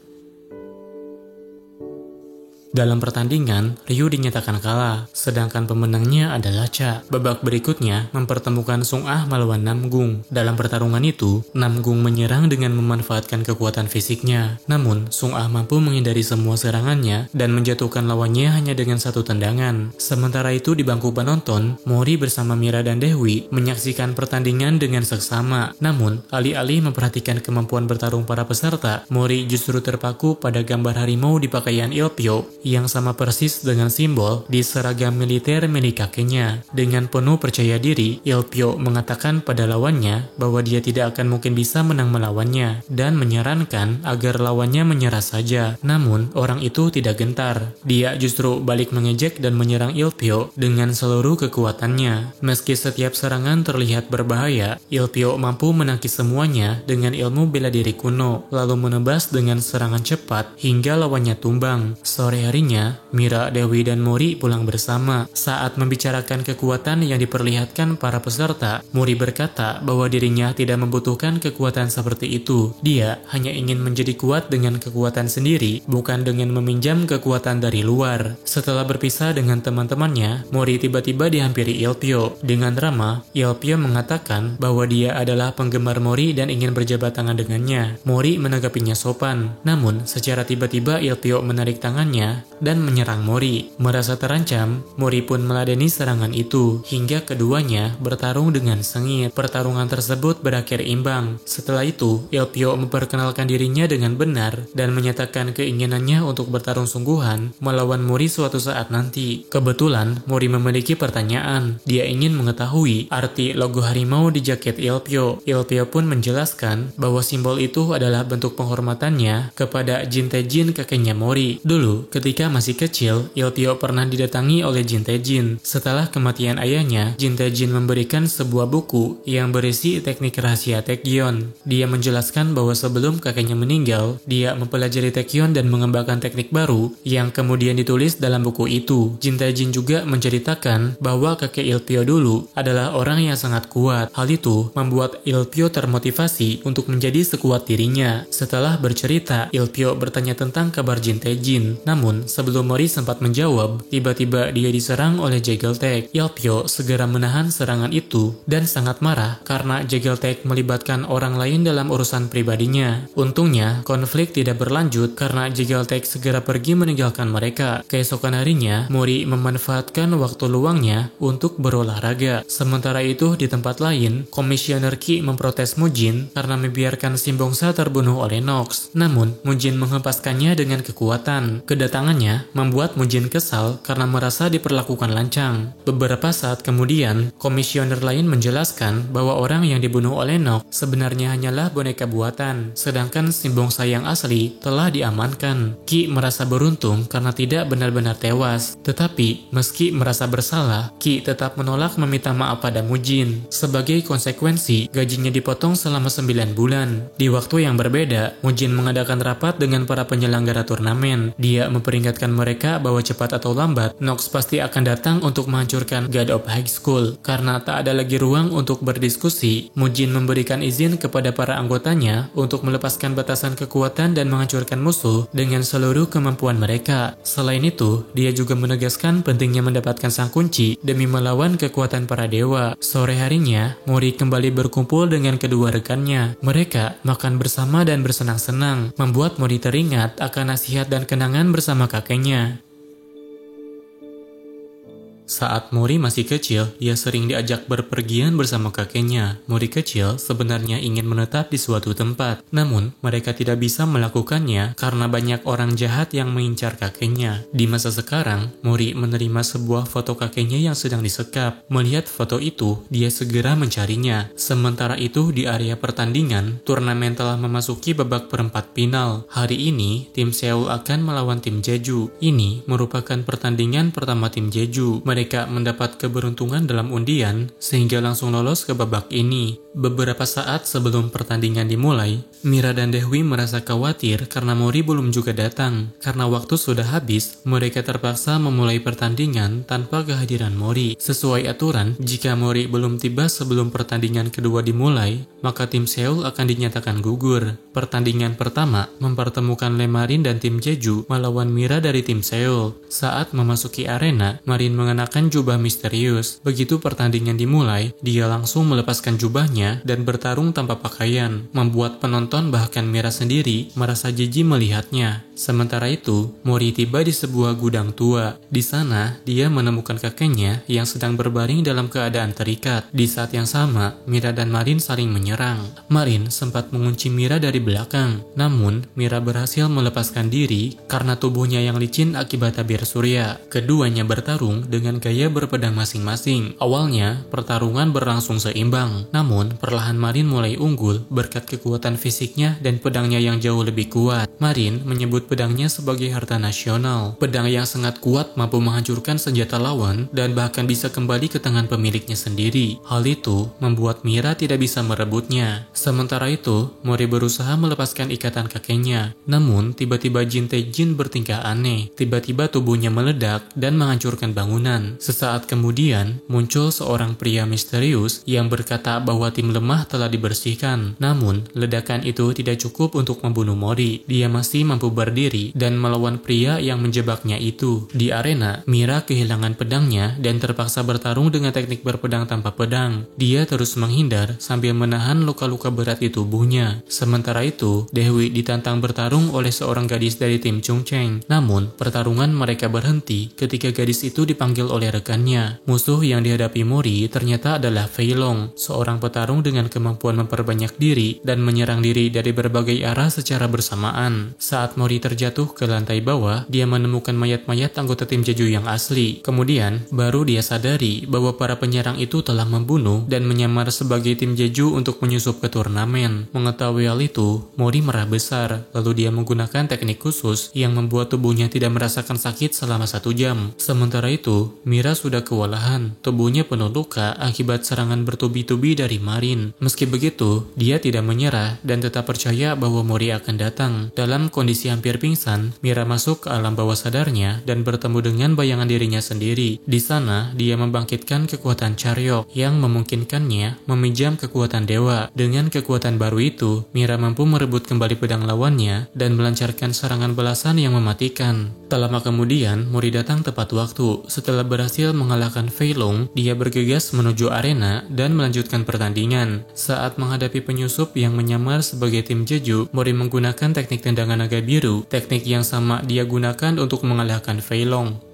Dalam pertandingan, Ryu dinyatakan kalah, sedangkan pemenangnya adalah Cha. Babak berikutnya mempertemukan Sung Ah melawan Namgung. Dalam pertarungan itu, Namgung menyerang dengan memanfaatkan kekuatan fisiknya. Namun, Sung Ah mampu menghindari semua serangannya dan menjatuhkan lawannya hanya dengan 1 tendangan. Sementara itu di bangku penonton, Mori bersama Mira dan Dewi menyaksikan pertandingan dengan seksama. Namun, alih-alih memperhatikan kemampuan bertarung para peserta, Mori justru terpaku pada gambar harimau di pakaian Ilpyo yang sama persis dengan simbol di seragam militer milik kakeknya. Dengan penuh percaya diri, Ilpyo mengatakan pada lawannya bahwa dia tidak akan mungkin bisa menang melawannya dan menyarankan agar lawannya menyerah saja. Namun, orang itu tidak gentar. Dia justru balik mengejek dan menyerang Ilpyo dengan seluruh kekuatannya. Meski setiap serangan terlihat berbahaya, Ilpyo mampu menangkis semuanya dengan ilmu bela diri kuno, lalu menebas dengan serangan cepat hingga lawannya tumbang. Sore harinya, Mira, Dewi, dan Mori pulang bersama. Saat membicarakan kekuatan yang diperlihatkan para peserta, Mori berkata bahwa dirinya tidak membutuhkan kekuatan seperti itu. Dia hanya ingin menjadi kuat dengan kekuatan sendiri, bukan dengan meminjam kekuatan dari luar. Setelah berpisah dengan teman-temannya, Mori tiba-tiba dihampiri Ilpyo. Dengan ramah, Ilpyo mengatakan bahwa dia adalah penggemar Mori dan ingin berjabat tangan dengannya. Mori menanggapinya sopan, namun secara tiba-tiba Ilpyo menarik tangannya dan menyerang Mori. Merasa terancam, Mori pun meladeni serangan itu, hingga keduanya bertarung dengan sengit. Pertarungan tersebut berakhir imbang. Setelah itu, Ilpyo memperkenalkan dirinya dengan benar dan menyatakan keinginannya untuk bertarung sungguhan melawan Mori suatu saat nanti. Kebetulan, Mori memiliki pertanyaan. Dia ingin mengetahui arti logo harimau di jaket Ilpyo. Ilpyo pun menjelaskan bahwa simbol itu adalah bentuk penghormatannya kepada Jin Tae-jin, kakeknya Mori. Dulu, ketika masih kecil, Ilpyo pernah didatangi oleh Jin Tae-jin. Setelah kematian ayahnya, Jin Tae-jin memberikan sebuah buku yang berisi teknik rahasia Taekyon. Dia menjelaskan bahwa sebelum kakeknya meninggal, dia mempelajari Taekyon dan mengembangkan teknik baru yang kemudian ditulis dalam buku itu. Jin Tae-jin juga menceritakan bahwa kakek Ilpyo dulu adalah orang yang sangat kuat. Hal itu membuat Ilpyo termotivasi untuk menjadi sekuat dirinya. Setelah bercerita, Ilpyo bertanya tentang kabar Jin Tae-jin. Namun, sebelum Mori sempat menjawab, tiba-tiba dia diserang oleh Jaegeltaek. Ilpyo segera menahan serangan itu dan sangat marah karena Jaegeltaek melibatkan orang lain dalam urusan pribadinya. Untungnya, konflik tidak berlanjut karena Jaegeltaek segera pergi meninggalkan mereka. Keesokan harinya, Mori memanfaatkan waktu luangnya untuk berolahraga. Sementara itu, di tempat lain, Komisioner Ki memprotes Mujin karena membiarkan Simbongsa terbunuh oleh Nox. Namun, Mujin menghempaskannya dengan kekuatan. Kedatangannya membuat Mujin kesal karena merasa diperlakukan lancang. Beberapa saat kemudian, komisioner lain menjelaskan bahwa orang yang dibunuh oleh Nox sebenarnya hanyalah boneka buatan, sedangkan Simbongsa yang asli telah diamankan. Ki merasa beruntung karena tidak benar-benar tewas. Tetapi, meski merasa bersalah, Ki tetap menolak meminta maaf pada Mujin. Sebagai konsekuensi, gajinya dipotong selama 9 bulan. Di waktu yang berbeda, Mujin mengadakan rapat dengan para penyelenggara turnamen. Dia memperingatkan mereka bahwa cepat atau lambat, Nox pasti akan datang untuk menghancurkan God of High School. Karena tak ada lagi ruang untuk berdiskusi, Mujin memberikan izin kepada para anggotanya untuk melepaskan batasan kekuatan dan menghancurkan musuh dengan seluruh kemampuan mereka. Selain itu, dia juga menegaskan pentingnya mendapatkan sang kunci demi melawan kekuatan para dewa. Sore harinya, Mori kembali berkumpul dengan kedua rekannya. Mereka makan bersama dan bersenang-senang, membuat Mori teringat akan nasihat dan kenangan bersama kakeknya. Saat Mori masih kecil, dia sering diajak berpergian bersama kakeknya. Mori kecil sebenarnya ingin menetap di suatu tempat, namun mereka tidak bisa melakukannya karena banyak orang jahat yang mengincar kakeknya. Di masa sekarang, Mori menerima sebuah foto kakeknya yang sedang disekap. Melihat foto itu, dia segera mencarinya. Sementara itu, di area pertandingan, turnamen telah memasuki babak perempat final. Hari ini, tim Seoul akan melawan tim Jeju. Ini merupakan pertandingan pertama tim Jeju. Mereka mendapat keberuntungan dalam undian sehingga langsung lolos ke babak ini. Beberapa saat sebelum pertandingan dimulai, Mira dan Dewi merasa khawatir karena Mori belum juga datang. Karena waktu sudah habis, mereka terpaksa memulai pertandingan tanpa kehadiran Mori. Sesuai aturan, jika Mori belum tiba sebelum pertandingan kedua dimulai, maka tim Seoul akan dinyatakan gugur. Pertandingan pertama mempertemukan Lemarin dan tim Jeju melawan Mira dari tim Seoul. Saat memasuki arena, Marin mengenakan jubah misterius. Begitu pertandingan dimulai, dia langsung melepaskan jubahnya dan bertarung tanpa pakaian, membuat penonton bahkan Mira sendiri merasa jijik melihatnya. Sementara itu, Mori tiba di sebuah gudang tua. Di sana, dia menemukan kakeknya yang sedang berbaring dalam keadaan terikat. Di saat yang sama, Mira dan Marin saling menyerang. Marin sempat mengunci Mira dari belakang, namun Mira berhasil melepaskan diri karena tubuhnya yang licin akibat tabir surya. Keduanya bertarung dengan dan gaya berpedang masing-masing. Awalnya, pertarungan berlangsung seimbang. Namun, perlahan Marin mulai unggul berkat kekuatan fisiknya dan pedangnya yang jauh lebih kuat. Marin menyebut pedangnya sebagai harta nasional. Pedang yang sangat kuat mampu menghancurkan senjata lawan dan bahkan bisa kembali ke tangan pemiliknya sendiri. Hal itu membuat Mira tidak bisa merebutnya. Sementara itu, Mori berusaha melepaskan ikatan kakeknya. Namun, tiba-tiba Jin Tae-jin bertingkah aneh. Tiba-tiba tubuhnya meledak dan menghancurkan bangunan. Sesaat kemudian, muncul seorang pria misterius yang berkata bahwa tim lemah telah dibersihkan. Namun, ledakan itu tidak cukup untuk membunuh Mori. Dia masih mampu berdiri dan melawan pria yang menjebaknya itu. Di arena, Mira kehilangan pedangnya dan terpaksa bertarung dengan teknik berpedang tanpa pedang. Dia terus menghindar sambil menahan luka-luka berat di tubuhnya. Sementara itu, Dewi ditantang bertarung oleh seorang gadis dari tim Chung Cheng. Namun, pertarungan mereka berhenti ketika gadis itu dipanggil oleh rekannya. Musuh yang dihadapi Mori ternyata adalah Fei Long, seorang petarung dengan kemampuan memperbanyak diri dan menyerang diri dari berbagai arah secara bersamaan. Saat Mori terjatuh ke lantai bawah, dia menemukan mayat-mayat anggota tim Jeju yang asli. Kemudian, baru dia sadari bahwa para penyerang itu telah membunuh dan menyamar sebagai tim Jeju untuk menyusup ke turnamen. Mengetahui hal itu, Mori marah besar, lalu dia menggunakan teknik khusus yang membuat tubuhnya tidak merasakan sakit selama 1 jam. Sementara itu, Mira sudah kewalahan. Tubuhnya penuh luka akibat serangan bertubi-tubi dari Marin. Meski begitu, dia tidak menyerah dan tetap percaya bahwa Mori akan datang. Dalam kondisi hampir pingsan, Mira masuk ke alam bawah sadarnya dan bertemu dengan bayangan dirinya sendiri. Di sana, dia membangkitkan kekuatan Charyok yang memungkinkannya meminjam kekuatan dewa. Dengan kekuatan baru itu, Mira mampu merebut kembali pedang lawannya dan melancarkan serangan balasan yang mematikan. Tak lama kemudian, Mori datang tepat waktu. Setelah berhasil mengalahkan Fei Long, dia bergegas menuju arena dan melanjutkan pertandingan. Saat menghadapi penyusup yang menyamar sebagai tim Jeju, Mori menggunakan teknik tendangan naga biru, teknik yang sama dia gunakan untuk mengalahkan Fei Long.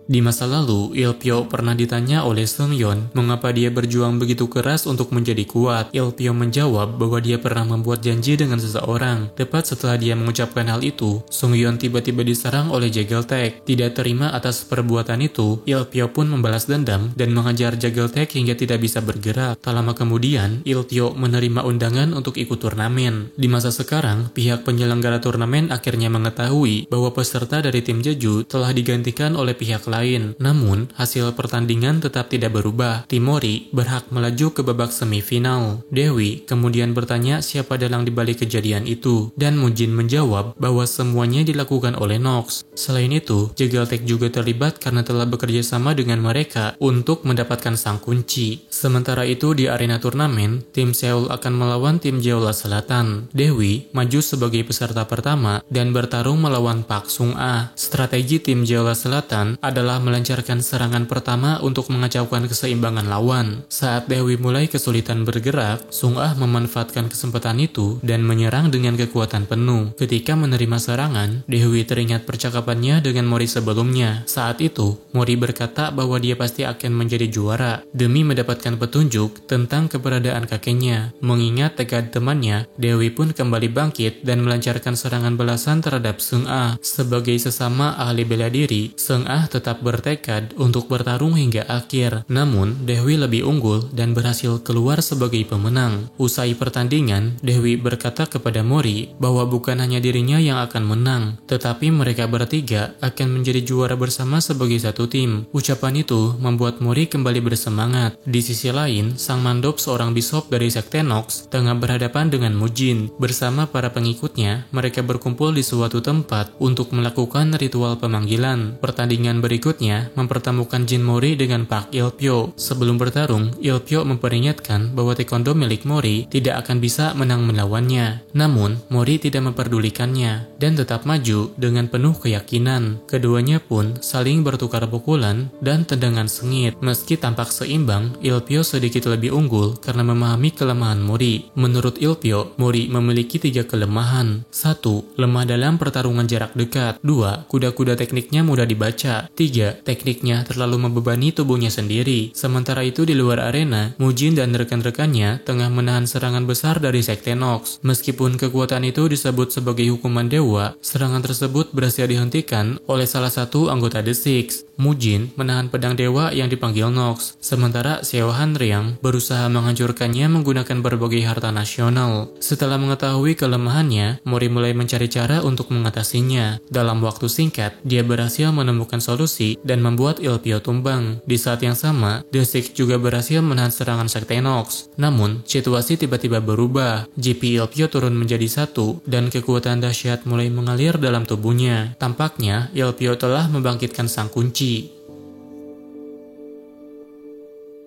Di masa lalu, Ilpyo pernah ditanya oleh Seungyeon mengapa dia berjuang begitu keras untuk menjadi kuat. Ilpyo menjawab bahwa dia pernah membuat janji dengan seseorang. Tepat setelah dia mengucapkan hal itu, Seungyeon tiba-tiba diserang oleh Jageltek. Tidak terima atas perbuatan itu, Ilpyo pun membalas dendam dan menghajar Jageltek hingga tidak bisa bergerak. Tak lama kemudian, Ilpyo menerima undangan untuk ikut turnamen. Di masa sekarang, pihak penyelenggara turnamen akhirnya mengetahui bahwa peserta dari tim Jeju telah digantikan oleh pihak lain. Namun, hasil pertandingan tetap tidak berubah. Tim Mori berhak melaju ke babak semifinal. Dewi kemudian bertanya siapa dalang dibalik kejadian itu, dan Mujin menjawab bahwa semuanya dilakukan oleh Nox. Selain itu, Jageltek juga terlibat karena telah bekerja sama dengan mereka untuk mendapatkan sang kunci. Sementara itu, di arena turnamen, tim Seoul akan melawan tim Jeolla Selatan. Dewi maju sebagai peserta pertama dan bertarung melawan Park Sung-ah. Strategi tim Jeolla Selatan adalah melancarkan serangan pertama untuk mengacaukan keseimbangan lawan. Saat Dewi mulai kesulitan bergerak, Sung-ah memanfaatkan kesempatan itu dan menyerang dengan kekuatan penuh. Ketika menerima serangan, Dewi teringat percakapannya dengan Mori sebelumnya. Saat itu, Mori berkata bahwa dia pasti akan menjadi juara demi mendapatkan petunjuk tentang keberadaan kakeknya. Mengingat tekad temannya, Dewi pun kembali bangkit dan melancarkan serangan balasan terhadap Seung-ah. Sebagai sesama ahli bela diri, Seung-ah tetap bertekad untuk bertarung hingga akhir. Namun, Dewi lebih unggul dan berhasil keluar sebagai pemenang. Usai pertandingan, Dewi berkata kepada Mori bahwa bukan hanya dirinya yang akan menang, tetapi mereka bertiga akan menjadi juara bersama sebagai satu tim. Ucapan itu membuat Mori kembali bersemangat. Di sisi lain, sang mandop seorang bishop dari sekte Nox tengah berhadapan dengan Mujin. Bersama para pengikutnya, mereka berkumpul di suatu tempat untuk melakukan ritual pemanggilan. Pertandingan berikutnya mempertemukan Jin Mori dengan Park Ilpyo. Sebelum bertarung, Ilpyo memperingatkan bahwa taekwondo milik Mori tidak akan bisa menang melawannya. Namun, Mori tidak memperdulikannya dan tetap maju dengan penuh keyakinan. Keduanya pun saling bertukar pukulan dan tendangan sengit. Meski tampak seimbang, Ilpyo sedikit lebih unggul karena memahami kelemahan Mori. Menurut Ilpyo, Mori memiliki 3 kelemahan. 1. Lemah dalam pertarungan jarak dekat. 2. Kuda-kuda tekniknya mudah dibaca. 3. ketiga, tekniknya terlalu membebani tubuhnya sendiri. Sementara itu di luar arena, Mujin dan rekan-rekannya tengah menahan serangan besar dari Sekte Nox. Meskipun kekuatan itu disebut sebagai hukuman dewa, serangan tersebut berhasil dihentikan oleh salah satu anggota The Six. Mujin menahan pedang dewa yang dipanggil Nox, sementara Xiao Hanriang berusaha menghancurkannya menggunakan berbagai harta nasional. Setelah mengetahui kelemahannya, Mori mulai mencari cara untuk mengatasinya. Dalam waktu singkat, dia berhasil menemukan solusi dan membuat Ilpio tumbang. Di saat yang sama, The Six juga berhasil menahan serangan Sekte Nox. Namun, situasi tiba-tiba berubah. GP Ilpio turun menjadi satu, dan kekuatan dahsyat mulai mengalir dalam tubuhnya. Tampaknya, Ilpio telah membangkitkan sang kunci.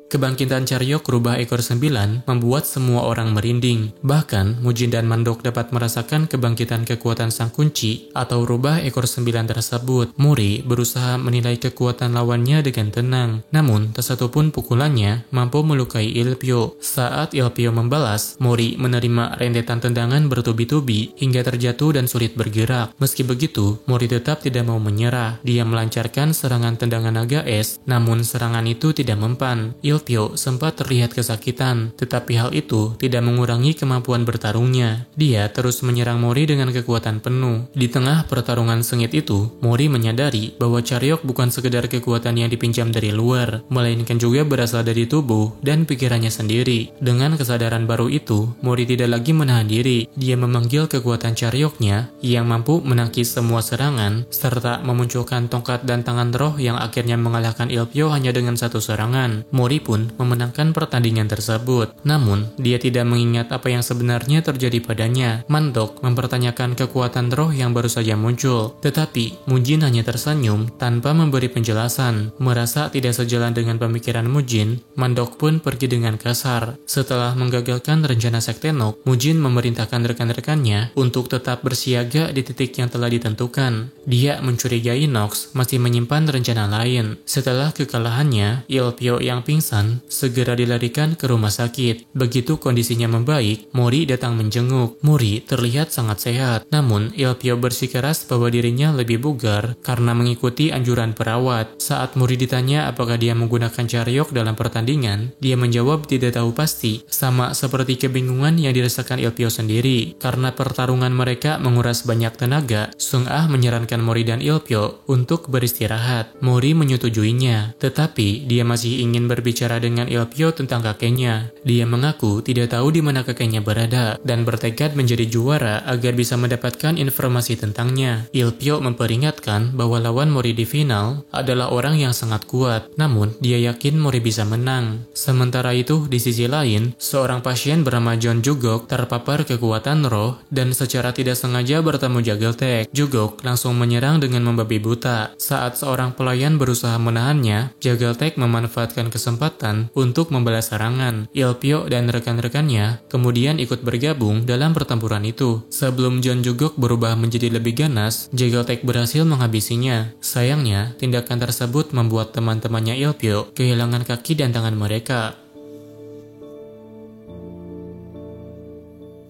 Kebangkitan Charyok rubah ekor 9 membuat semua orang merinding. Bahkan, Mujin dan Mandok dapat merasakan kebangkitan kekuatan sang kunci atau rubah ekor 9 tersebut. Mori berusaha menilai kekuatan lawannya dengan tenang. Namun, tak satu pun pukulannya mampu melukai Ilpio. Saat Ilpio membalas, Mori menerima rentetan tendangan bertubi-tubi hingga terjatuh dan sulit bergerak. Meski begitu, Mori tetap tidak mau menyerah. Dia melancarkan serangan tendangan naga es, namun serangan itu tidak mempan. Ilpio sempat terlihat kesakitan, tetapi hal itu tidak mengurangi kemampuan bertarungnya. Dia terus menyerang Mori dengan kekuatan penuh. Di tengah pertarungan sengit itu, Mori menyadari bahwa Charyok bukan sekedar kekuatan yang dipinjam dari luar, melainkan juga berasal dari tubuh dan pikirannya sendiri. Dengan kesadaran baru itu, Mori tidak lagi menahan diri. Dia memanggil kekuatan Charyoknya yang mampu menangkis semua serangan, serta memunculkan tongkat dan tangan roh yang akhirnya mengalahkan Ilpio hanya dengan satu serangan. Mori pun memenangkan pertandingan tersebut. Namun, dia tidak mengingat apa yang sebenarnya terjadi padanya. Mandok mempertanyakan kekuatan roh yang baru saja muncul. Tetapi, Mujin hanya tersenyum tanpa memberi penjelasan. Merasa tidak sejalan dengan pemikiran Mujin, Mandok pun pergi dengan kasar. Setelah menggagalkan rencana Sekte Nox, Mujin memerintahkan rekan-rekannya untuk tetap bersiaga di titik yang telah ditentukan. Dia mencurigai Nox masih menyimpan rencana lain. Setelah kekalahannya, Ilpio yang pingsan segera dilarikan ke rumah sakit. Begitu kondisinya membaik, Mori datang menjenguk. Mori terlihat sangat sehat, namun Ilpio bersikeras bahwa dirinya lebih bugar karena mengikuti anjuran perawat. Saat Mori ditanya apakah dia menggunakan Charyok dalam pertandingan, dia menjawab tidak tahu pasti, sama seperti kebingungan yang dirasakan Ilpio sendiri. Karena pertarungan mereka menguras banyak tenaga, Sung Ah menyarankan Mori dan Ilpio untuk beristirahat. Mori menyetujuinya, tetapi dia masih ingin berbicara dengan Ilpio tentang kakeknya. Dia mengaku tidak tahu di mana kakeknya berada dan bertekad menjadi juara agar bisa mendapatkan informasi tentangnya. Ilpio memperingatkan bahwa lawan Mori di final adalah orang yang sangat kuat, namun dia yakin Mori bisa menang. Sementara itu, di sisi lain, seorang pasien bernama John Jugok terpapar kekuatan roh dan secara tidak sengaja bertemu Jageltek. Jugok langsung menyerang dengan membabi buta. Saat seorang pelayan berusaha menahannya, Jageltek memanfaatkan kesempatan untuk membalas serangan. Ilpio dan rekan-rekannya kemudian ikut bergabung dalam pertempuran itu. Sebelum John Jugok berubah menjadi lebih ganas, Jageltek berhasil menghabisinya. Sayangnya, tindakan tersebut membuat teman-temannya Ilpio kehilangan kaki dan tangan mereka.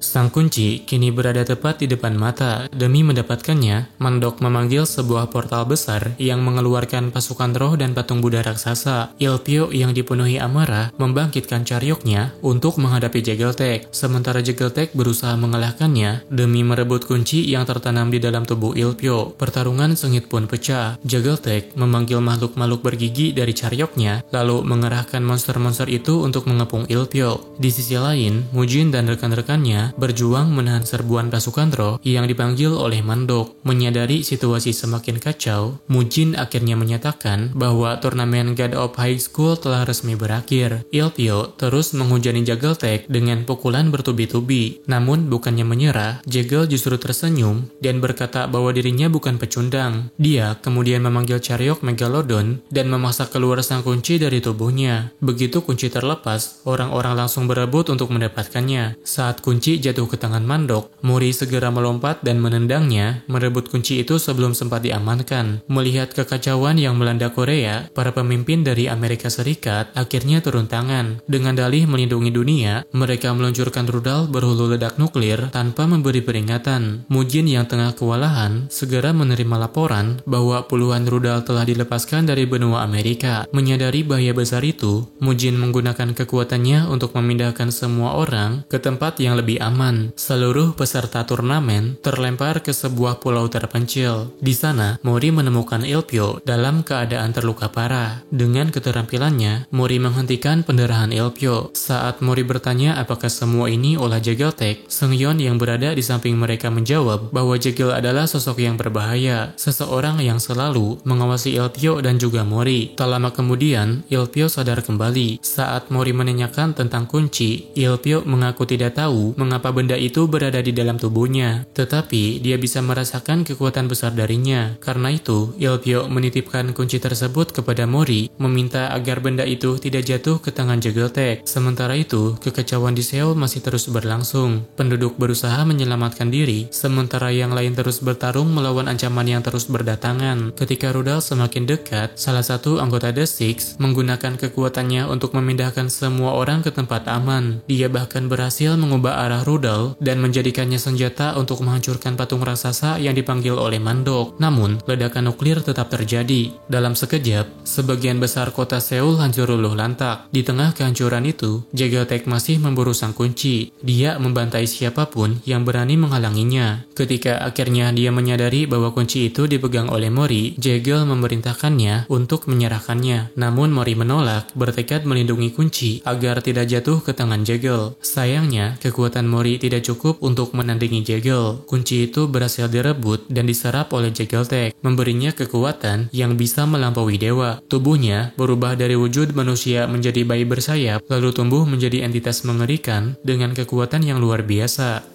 Sang kunci kini berada tepat di depan mata. Demi mendapatkannya, Mandok memanggil sebuah portal besar yang mengeluarkan pasukan roh dan patung Buddha raksasa. Ilpio yang dipenuhi amarah membangkitkan Charyoknya untuk menghadapi Jageltek. Sementara Jageltek berusaha mengalahkannya demi merebut kunci yang tertanam di dalam tubuh Ilpio. Pertarungan sengit pun pecah. Jageltek memanggil makhluk-makhluk bergigi dari Charyoknya, lalu mengerahkan monster-monster itu untuk mengepung Ilpio. Di sisi lain, Mujin dan rekan-rekannya berjuang menahan serbuan pasukan roh yang dipanggil oleh Mandok. Menyadari situasi semakin kacau, Mujin akhirnya menyatakan bahwa turnamen God of High School telah resmi berakhir. Ilpio terus menghujani Jageltek dengan pukulan bertubi-tubi. Namun bukannya menyerah, Jagel justru tersenyum dan berkata bahwa dirinya bukan pecundang. Dia kemudian memanggil Charyok Megalodon dan memaksa keluar sang kunci dari tubuhnya. Begitu kunci terlepas, orang-orang langsung berebut untuk mendapatkannya. Saat kunci kunci jatuh ke tangan Mandok, Mori segera melompat dan menendangnya, merebut kunci itu sebelum sempat diamankan. Melihat kekacauan yang melanda Korea, para pemimpin dari Amerika Serikat akhirnya turun tangan. Dengan dalih melindungi dunia, mereka meluncurkan rudal berhulu ledak nuklir tanpa memberi peringatan. Mujin yang tengah kewalahan segera menerima laporan bahwa puluhan rudal telah dilepaskan dari benua Amerika. Menyadari bahaya besar itu, Mujin menggunakan kekuatannya untuk memindahkan semua orang ke tempat yang lebih aman. Seluruh peserta turnamen terlempar ke sebuah pulau terpencil. Di sana, Mori menemukan Ilpyo dalam keadaan terluka parah. Dengan keterampilannya, Mori menghentikan pendarahan Ilpyo. Saat Mori bertanya apakah semua ini ulah Jegeltek, Seungyeon yang berada di samping mereka menjawab bahwa Jegel adalah sosok yang berbahaya, seseorang yang selalu mengawasi Ilpyo dan juga Mori. Tak lama kemudian, Ilpyo sadar kembali. Saat Mori menanyakan tentang kunci, Ilpyo mengaku tidak tahu mengapa benda itu berada di dalam tubuhnya, tetapi dia bisa merasakan kekuatan besar darinya. Karena itu, Ilpyo menitipkan kunci tersebut kepada Mori, meminta agar benda itu tidak jatuh ke tangan Jegeltek. Sementara itu, kekacauan di Seoul masih terus berlangsung. Penduduk berusaha menyelamatkan diri, sementara yang lain terus bertarung melawan ancaman yang terus berdatangan. Ketika rudal semakin dekat, salah satu anggota The Six menggunakan kekuatannya untuk memindahkan semua orang ke tempat aman. Dia bahkan berhasil mengubah arah rudal dan menjadikannya senjata untuk menghancurkan patung raksasa yang dipanggil oleh Mandok. Namun, ledakan nuklir tetap terjadi. Dalam sekejap, sebagian besar kota Seoul hancur luluh lantak. Di tengah kehancuran itu, Jegeltek masih memburu sang kunci. Dia membantai siapapun yang berani menghalanginya. Ketika akhirnya dia menyadari bahwa kunci itu dipegang oleh Mori, Jegel memerintahkannya untuk menyerahkannya. Namun Mori menolak, bertekad melindungi kunci agar tidak jatuh ke tangan Jegel. Sayangnya, kekuatan Mori tidak cukup untuk menandingi Jegel. Kunci itu berhasil direbut dan diserap oleh Jegeltek, memberinya kekuatan yang bisa melampaui dewa. Tubuhnya berubah dari wujud manusia menjadi bayi bersayap, lalu tumbuh menjadi entitas mengerikan dengan kekuatan yang luar biasa.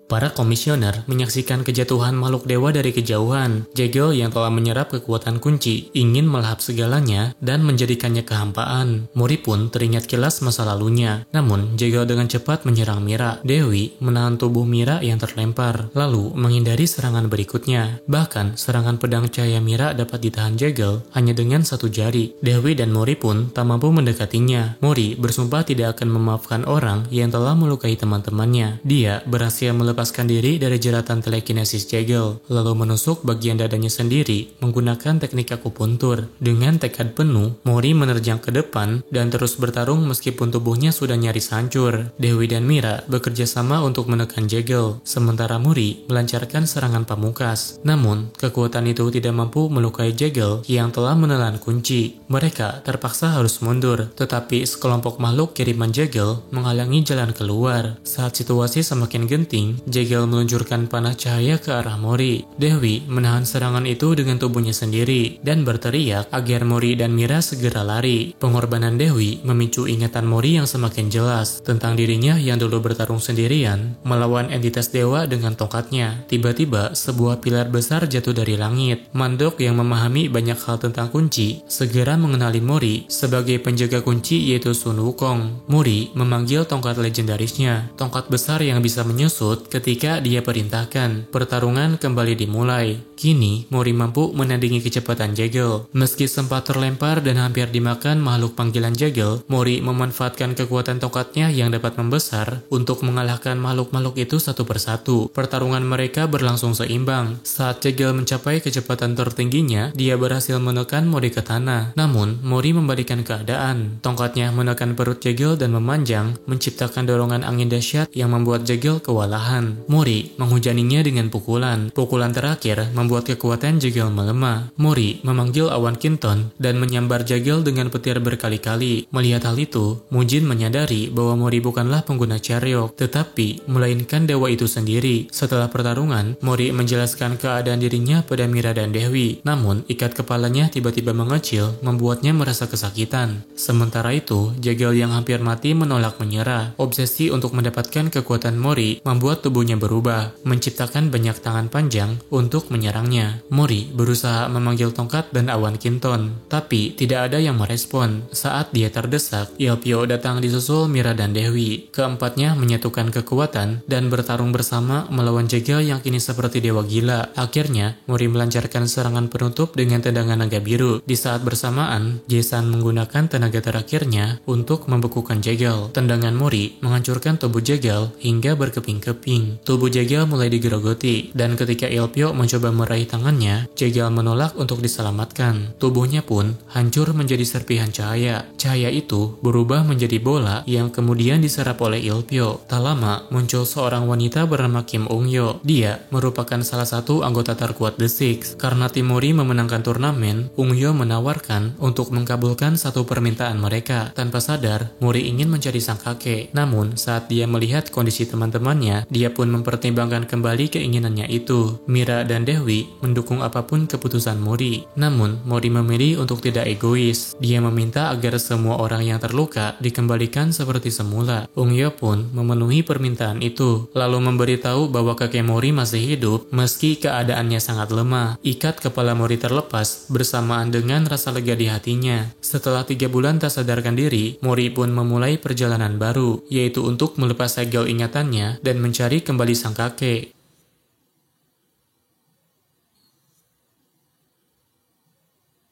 Para komisioner menyaksikan kejatuhan makhluk dewa dari kejauhan. Jegel yang telah menyerap kekuatan kunci ingin melahap segalanya dan menjadikannya kehampaan. Mori pun teringat kilas masa lalunya. Namun, Jegel dengan cepat menyerang Mira. Dewi menahan tubuh Mira yang terlempar, lalu menghindari serangan berikutnya. Bahkan, serangan pedang cahaya Mira dapat ditahan Jegel hanya dengan satu jari. Dewi dan Mori pun tak mampu mendekatinya. Mori bersumpah tidak akan memaafkan orang yang telah melukai teman-temannya. Dia berhasil melepaskan diri dari jeratan telekinesis Jegel, lalu menusuk bagian dadanya sendiri menggunakan teknik akupuntur. Dengan tekad penuh, Mori menerjang ke depan dan terus bertarung meskipun tubuhnya sudah nyaris hancur. Dewi dan Mira bekerja sama untuk menekan Jegel, sementara Mori melancarkan serangan pamungkas. Namun, kekuatan itu tidak mampu melukai Jegel yang telah menelan kunci. Mereka terpaksa harus mundur, tetapi sekelompok makhluk kiriman Jegel menghalangi jalan keluar. Saat situasi semakin genting, Jegel meluncurkan panah cahaya ke arah Mori. Dewi menahan serangan itu dengan tubuhnya sendiri dan berteriak agar Mori dan Mira segera lari. Pengorbanan Dewi memicu ingatan Mori yang semakin jelas tentang dirinya yang dulu bertarung sendirian melawan entitas dewa dengan tongkatnya. Tiba-tiba sebuah pilar besar jatuh dari langit. Mandok yang memahami banyak hal tentang kunci segera mengenali Mori sebagai penjaga kunci yaitu Sun Wukong. Mori memanggil tongkat legendarisnya, tongkat besar yang bisa menyusut ketika dia perintahkan. Pertarungan kembali dimulai. Kini, Mori mampu menandingi kecepatan Jegel. Meski sempat terlempar dan hampir dimakan makhluk panggilan Jegel, Mori memanfaatkan kekuatan tongkatnya yang dapat membesar untuk mengalahkan makhluk-makhluk itu satu persatu. Pertarungan mereka berlangsung seimbang. Saat Jegel mencapai kecepatan tertingginya, dia berhasil menekan Mori ke tanah. Namun, Mori membalikan keadaan. Tongkatnya menekan perut Jegel dan memanjang, menciptakan dorongan angin dahsyat yang membuat Jegel kewalahan. Mori menghujaninya dengan pukulan. Pukulan terakhir membuat kekuatan Jegel melemah. Mori memanggil awan Kinton dan menyambar Jegel dengan petir berkali-kali. Melihat hal itu, Mujin menyadari bahwa Mori bukanlah pengguna Charyok, tetapi melainkan dewa itu sendiri. Setelah pertarungan, Mori menjelaskan keadaan dirinya pada Mira dan Dewi. Namun, ikat kepalanya tiba-tiba mengecil, membuatnya merasa kesakitan. Sementara itu, Jegel yang hampir mati menolak menyerah. Obsesi untuk mendapatkan kekuatan Mori membuat tubuh tubuhnya berubah, menciptakan banyak tangan panjang untuk menyerangnya. Mori berusaha memanggil tongkat dan awan kinton, tapi tidak ada yang merespon. Saat dia terdesak, Ilpyo datang disusul Mira dan Dewi. Keempatnya menyatukan kekuatan dan bertarung bersama melawan Jegal yang kini seperti dewa gila. Akhirnya, Mori melancarkan serangan penutup dengan tendangan naga biru. Di saat bersamaan, Jason menggunakan tenaga terakhirnya untuk membekukan Jegal. Tendangan Mori menghancurkan tubuh Jegal hingga berkeping-keping. Tubuh Jegal mulai digerogoti, dan ketika Ilpyo mencoba meraih tangannya, Jegal menolak untuk diselamatkan. Tubuhnya pun hancur menjadi serpihan cahaya. Cahaya itu berubah menjadi bola yang kemudian diserap oleh Ilpyo. Tak lama, muncul seorang wanita bernama Kim Ung-yo. Dia merupakan salah satu anggota terkuat The Six. Karena tim Mori memenangkan turnamen, Ung-yo menawarkan untuk mengabulkan satu permintaan mereka. Tanpa sadar, Mori ingin mencari sang kakek. Namun, saat dia melihat kondisi teman-temannya, dia pun mempertimbangkan kembali keinginannya itu. Mira dan Dewi mendukung apapun keputusan Mori. Namun, Mori memilih untuk tidak egois. Dia meminta agar semua orang yang terluka dikembalikan seperti semula. Ung-yo pun memenuhi permintaan itu, lalu memberitahu bahwa kakek Mori masih hidup meski keadaannya sangat lemah. Ikat kepala Mori terlepas bersamaan dengan rasa lega di hatinya. Setelah 3 bulan tak sadarkan diri, Mori pun memulai perjalanan baru, yaitu untuk melepas segel ingatannya dan mencari kembali sang kakek.